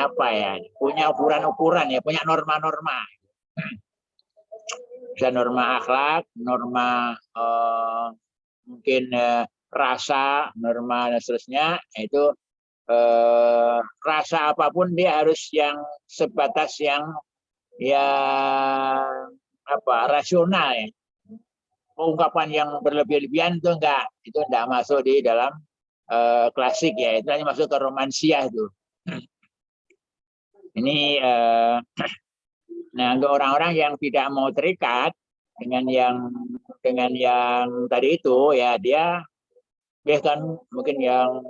apa ya? Punya ukuran-ukuran ya, punya norma-norma. Bisa norma akhlak, norma mungkin rasa, norma dan seterusnya. Itu rasa apapun dia harus yang sebatas yang apa rasional ya. Ungkapan yang berlebih-lebihan itu enggak masuk di dalam klasik ya, itu hanya masuk ke romansiah itu. Ini nah untuk orang-orang yang tidak mau terikat dengan yang tadi itu ya, dia bahkan mungkin yang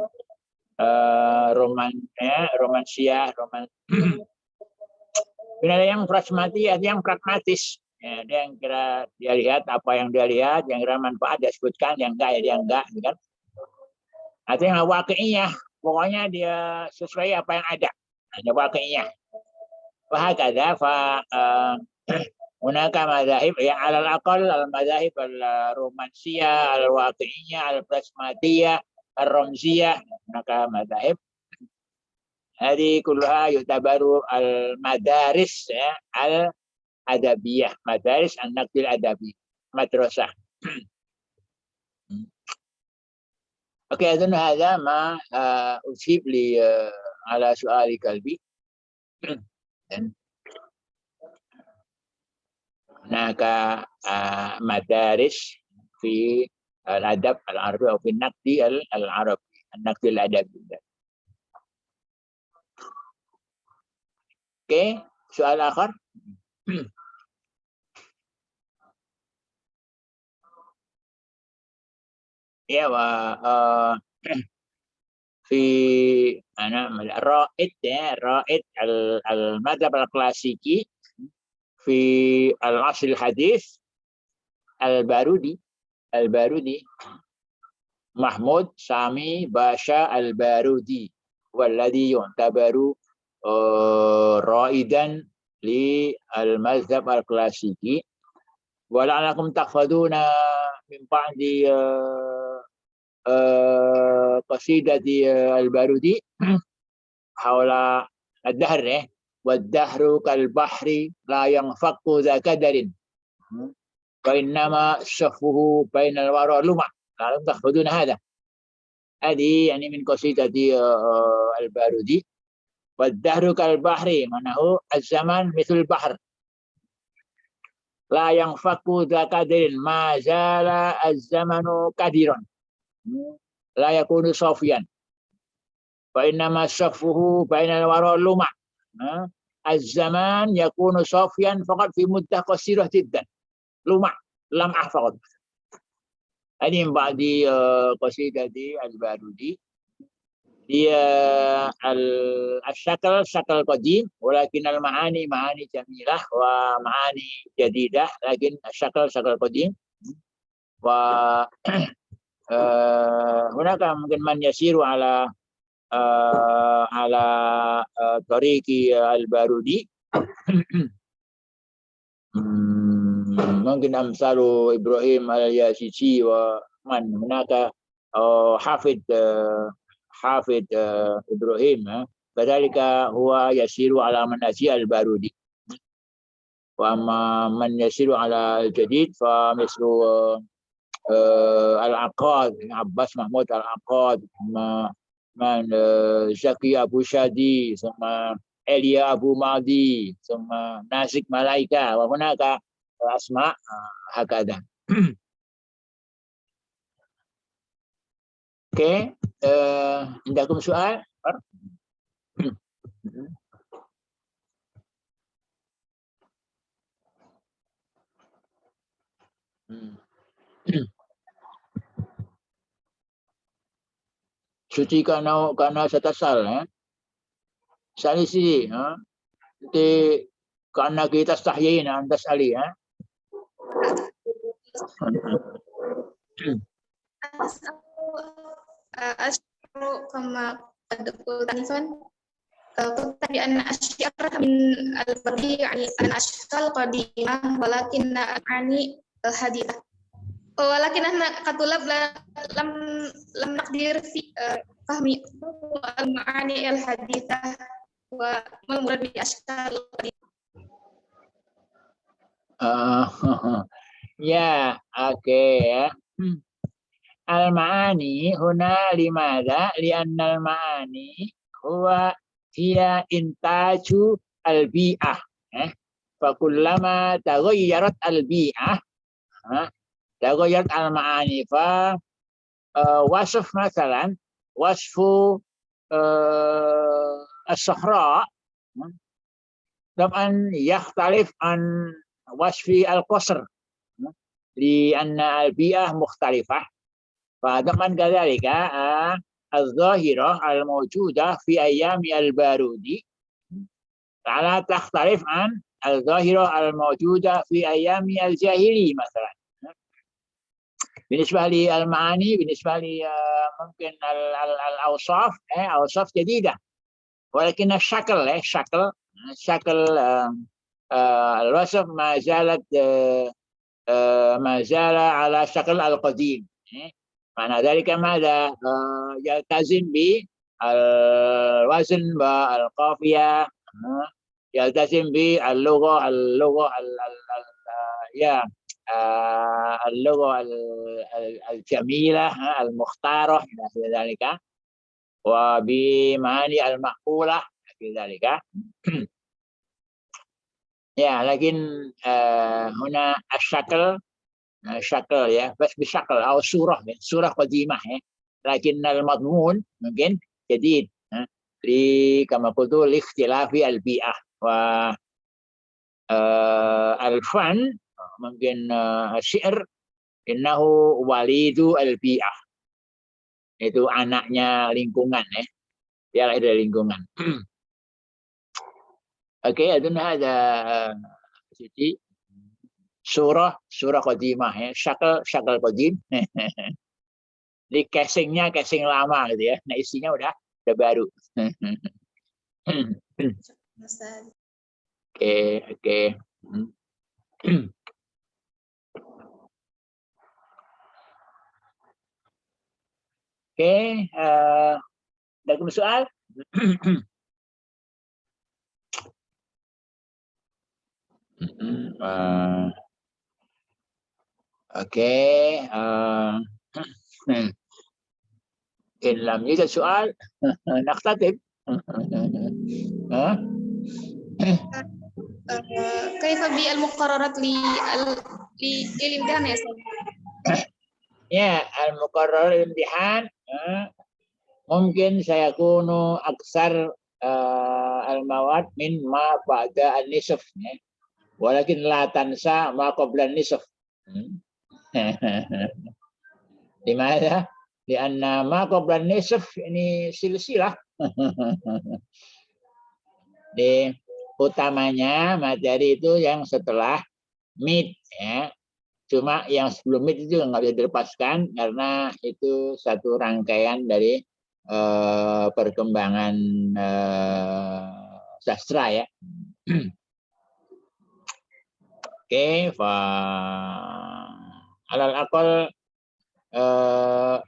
romansiah, ada yang pragmatis. Ya, dia yang kira dia lihat apa yang dia lihat, yang kira manfaat dia sebutkan, yang enggak ya dia enggak, kan? Atau yang waqi'iyah, pokoknya dia sesuai apa yang ada. Ada waqi'iyah. Wahakadha hunaka madzahib yang alal aqal al-madzahib al-romansiyah, al-waqi'iyah, al-pragmatiyah, al-ramziyah, hunaka madzahib. Hadi kulluha yutabaru al-madaris ya, al-adabiyah, madaris an-naqdil adabi, madrasah. Oke, itu hadza ma ujib li ala su'ali kalbi. Hunaka madaris fi al-adab al-arabi atau fi an-naqdi al-arabi, an-naqdi al-adabi. Oke, soal akhir. Ya, fi ra'id al-madhab al-klasiki fi al-asl hadis al-Barudi Mahmud Sami Basha al-Barudi walladhi yu'tabaru ra'idan li al-madhab al-klasiki wa la'alakum takhfaduna min ba'di qasidati al-Barudi hawla ad-dahr wad-dahru kal-bahri la yanfaqu dha kadarin wa innama syafuhu bainal wara luma la'alakum takhfaduna hadha. Hadi yani min qasidati al-Barudi. Wad-dahru kal-bahri, manahu az-zaman mithl bahr. La yanfaqu dha kadirin, ma zala az-zamanu kadiran. La yakunu safiyan. Fa innama safuhu bainal wara luma. Az-zaman yakunu safiyan faqat fi muddah qasirah jiddan. Luma, lam'ah faqat. Ini ba'di qasidati al-Barudi. Dia al-syakal qadim walakin al-ma'ani jamilah wa ma'ani jadidah, lakin syakal qadim wa hunaka mungkin man yasiru ala tariqi al-Barudi mungkin amsalu Ibrahim al-Yasici wa man hunaka Hafid Ibrahim, kadzalika huwa yasiru ala manhaji al-Barudi. Wa man yasiru ala al-jadid fa mislu al-Aqad, Abbas Mahmud al-Aqad, man Zaki Abu Shadi, sama Elia Abu Madi, sama Nasik Malaika, wa hunaka asma hakada. Oke, indakum soal? Suci karena setasal, salisi, nanti karena kita stahyin antas ali, Asru kama qad qultanifan. قلت بأن الشعر من البديع أن أشكال قديمة ولكن المعاني الحديثة ولكن احنا كطلاب لم نقدر في فهم المعاني الحديثة وما المراد بأشكال قديمة. Ya, oke ya. Al-ma'ani huna limada li'anna al-ma'ani huwa hiya intaju al-bi'ah. Fakullama taghayyarat al-bi'ah taghayyarat al-ma'ani fa wasf masalan wasfu as-sahra طبعا يختلف عن وصف القصر لأن البيئة مختلفة فطبعا كذلك الظاهرة الموجودة في أيام البارود لا تختلف عن الظاهرة الموجودة في أيام الجاهلية مثلا. بالنسبة للمعاني بالنسبة لي ممكن الأوصاف أوصاف جديدة ولكن الشكل الوصف ما زالت ما زال على شكل القديم. معنى ذلك ماذا؟ يلتزم بالوزن والقافية يلتزم باللغة اللغة الجميلة المختارة في ذلك وبمعاني المقبولة في ذلك. Ya, lakin huna asyakal syakal ya, bas bisyakal atau surah qadimah ya. Lakin al-madmun mungkin jadid li kama qultu li ikhtilafi al-bi'ah wa al-fan mungkin syi'r innahu walidu al-bi'ah. Itu anaknya lingkungan ya. Dia lahir dari lingkungan. Oke, أظن هذا سيدي surah qadimah ya, syakal qadim. Di casingnya casing lama gitu ya. Nah isinya udah baru. Oke. Oke, ada soal? Oke, in lam yujad soal, naqtatib. كيف بالمقررات للامتحان يا أستاذ؟ Ya, al-muqarrar imtihan mungkin sayakunu aksar al-mawad min ma ba'da an-nisf ya. Walakin la tansa ma qabla an-nisf. Dimana? Lianna ma qabla an-nisf ini silsilah. Di utamanya materi itu yang setelah mid ya. Cuma yang sebelum mid itu nggak bisa dilepaskan karena itu satu rangkaian dari perkembangan sastra ya. Oke, alal aqal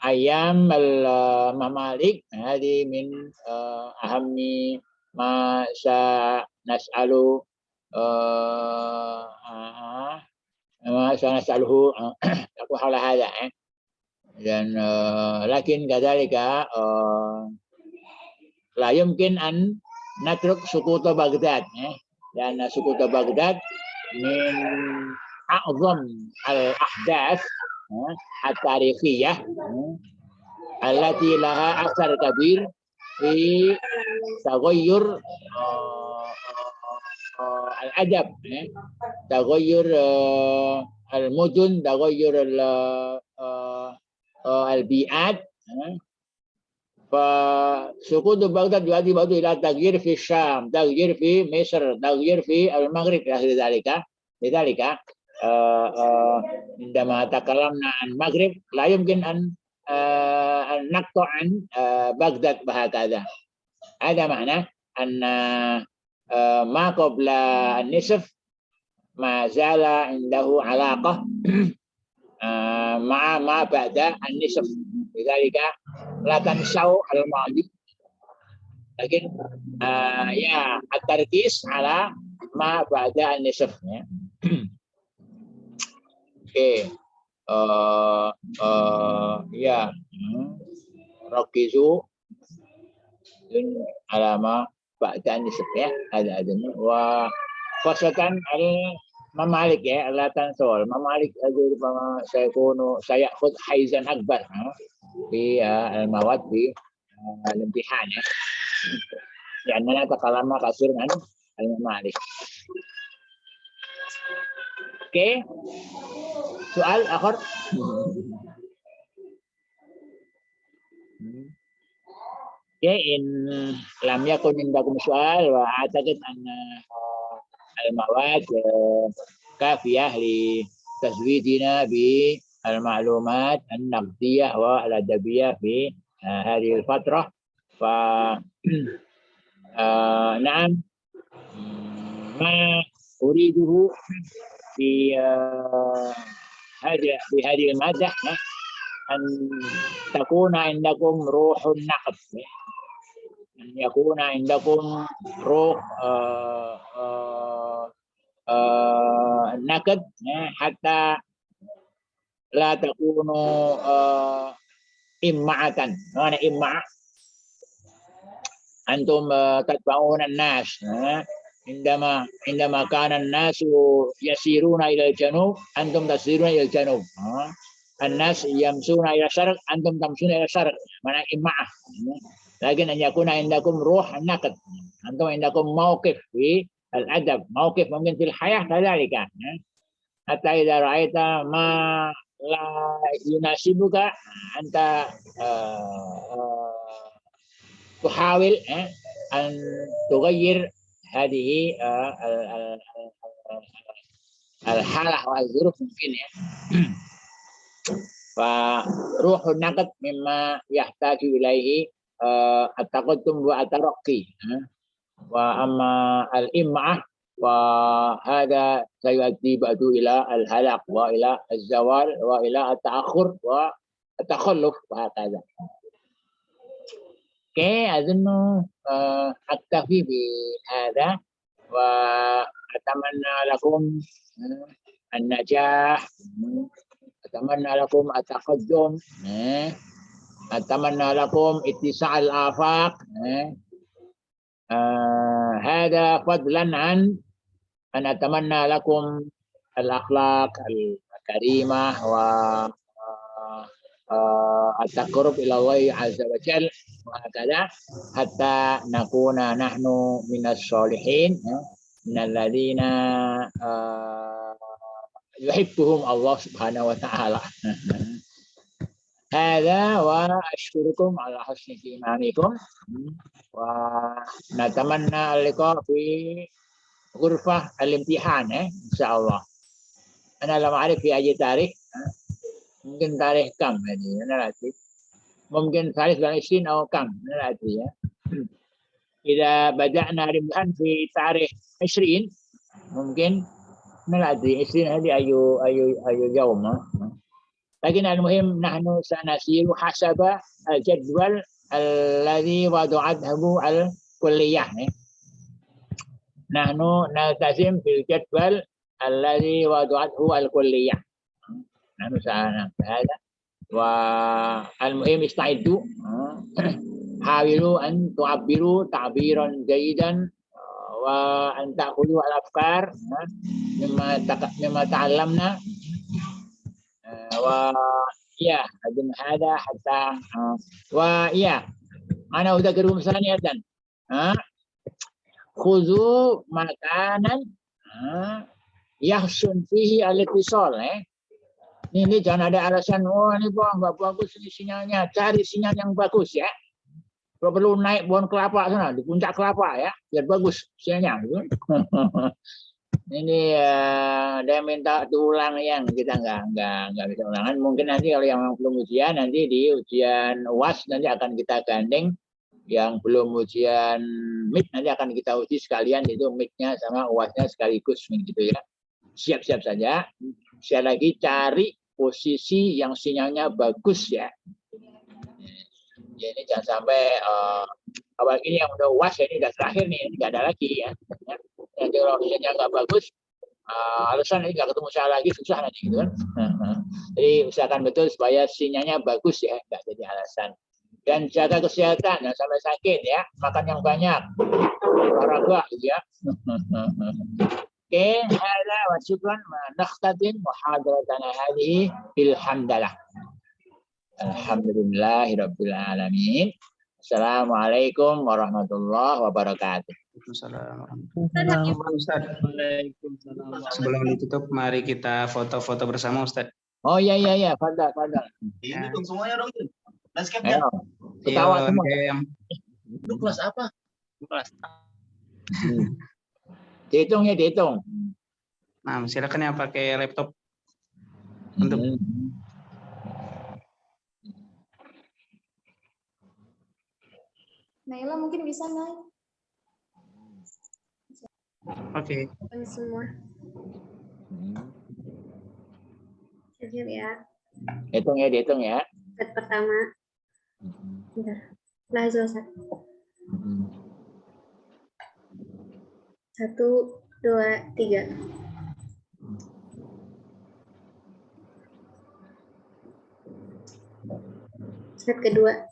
ayam al-mamalik hadi min ahammi ma sa nas'alu ma sa nas'aluhu aku hala hada dan lakin kadzalika la yumkin an natruk sukuta Baghdad dan sukuta Baghdad min a'zam al-ahdath at-tarikhiyah allati laha athar kabir fi taghayyur al-adab taghayyur al-mudun taghayyur al-bi'at فسقوط بغداد يؤدي برضه إلى تغيير في الشام، تغيير في مصر، تغيير في المغرب إلى ذلك. لذلك عندما تكلمنا عن المغرب لا يمكن أن نقطع عن بغداد بهكذا. هذا معنى anna ma qabla an-nisf ma zala indahu alaqah ma'a ma ba'da an-nisf. Lidzalika la tansau al-madi. Lakin ya at-tarkis ala ma ba'da an-nisf ya. Oke. Ya. Rakizu alama ba'da an-nisf ya. Ada wa khasatan Mamalik ya, latan sol. Mamalik saya kuno saya khud haizan akbar di al-mawad di al-imtihan ya. Karena takalama kasir dengan al-Mamalik. Oke. Soal akhir. Ya, in lam yakun indakum soal wa a'taqid anna المواد كافية لتزويدنا بالمعلومات النقدية والأدبية في هذه الفترة. نعم ما أريده في هذه المادة أن تكون عندكم روح النقد، أن يكون عندكم روح النقد حتى لا تكونوا إمعة. معنى إمعة أنتم تتبعون الناس عندما كان الناس يسيرون إلى الجنوب أنتم تسيرون إلى الجنوب. الناس يمشون إلى الشرق أنتم تمشون إلى الشرق. معنى إمعة. لكن أن يكون عندكم روح النقد، أنتم عندكم موقف في الأدب، موقف ممكن في الحياة كذلك. حتى إذا رأيت ما لا يناسبك أنت تحاول أن تغير هذه الحالة والظروف ممكن ya. فروح النقد مما يحتاج إليه التقدم والترقي. وأما الإمعة وهذا سيؤدي بعد إلى الهلاك وإلى الزوال وإلى التأخر والتخلف وهكذا. أظن أكتفي بهذا وأتمنى لكم النجاح، أتمنى لكم التقدم، أتمنى لكم اتساع الآفاق. هذا فضلا عن أن أتمنى لكم الأخلاق الكريمة والتقرب إلى الله عز وجل وهكذا حتى نكون نحن من الصالحين من الذين يحبهم الله سبحانه وتعالى. هذا وأشكركم على حسن استماعكم ونتمنى اللقاء في غرفة الامتحان إن شاء الله. أنا لم أعرف في أي تاريخ، ممكن تاريخ كم يعني أنا لا أدري، ممكن تاريخ 20 أو كم أنا لا أدري. إذا بدأنا الامتحان في تاريخ 20 ممكن أنا لا أدري 20 هذه أي يوم. لكن المهم نحن سنسير حسب الجدول الذي وضعته الكلية. نحن نلتزم بالجدول الذي وضعته الكلية. نحن سنعمل هذا. والمهم استعدوا، حاولوا أن تعبروا تعبيرا جيدا وأن تأخذوا الأفكار مما تعلمنا. ويا أظن هذا حتى ويا أنا أذكركم ثانية خذوا مكانا يحسن فيه الاتصال. Ini jangan ada alasan, oh ini nggak bagus ini sinyalnya, cari sinyal yang bagus ya. Kalau perlu naik pohon kelapa sana, di puncak kelapa ya, biar bagus sinyalnya. Ini dia minta diulang yang kita nggak bisa ulangan. Mungkin nanti kalau yang belum ujian nanti di ujian UAS nanti akan kita gandeng Yang belum ujian MIT nanti akan kita uji sekalian itu MIT-nya sama UAS-nya sekaligus gitu ya. Siap-siap saja. Sekali lagi cari posisi yang sinyalnya bagus ya. Ini jangan sampai awal ini yang udah UAS ini udah terakhir nih, nggak ada lagi ya. Yang kalau sinyal nggak bagus, alasan ini nggak ketemu saya lagi susah nanti gitu kan. Jadi usahakan betul supaya sinyalnya bagus ya, nggak jadi alasan. Dan jaga kesehatan, jangan sampai sakit ya. Makan yang banyak, olahraga gitu ya. Oke, hada wa syukran wa nakhtatin muhadaratana hadhihi bil hamdalah. Alhamdulillahirabbil alamin. Assalamualaikum warahmatullahi wabarakatuh. Sebelum ditutup, mari kita foto-foto bersama, Ustaz. Oh iya, fadal. Ini dong semuanya dong. Ayo, ketawa semua. Lu kelas apa? Kelas. Dihitung. Nah, silakan yang pakai laptop untuk Naila mungkin bisa naik. Oke. Semua. Hadir ya. Dihitung ya. Set pertama. Bentar. Lahir Ustaz. 1, 2, 3. Set kedua.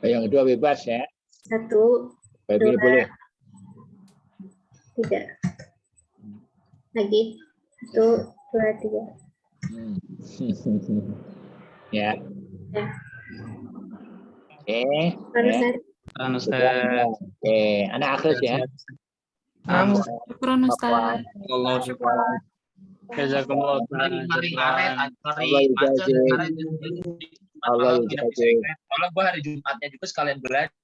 Yang kedua bebas ya. 1, Boleh. 3. Lagi. 1, 2, 3. Ya. Oke. Ustaz. Oke, anak akhir ya. Syukron Ustaz. Jazakumullah. Allah Kalau gue hari Jumatnya juga sekalian belajar.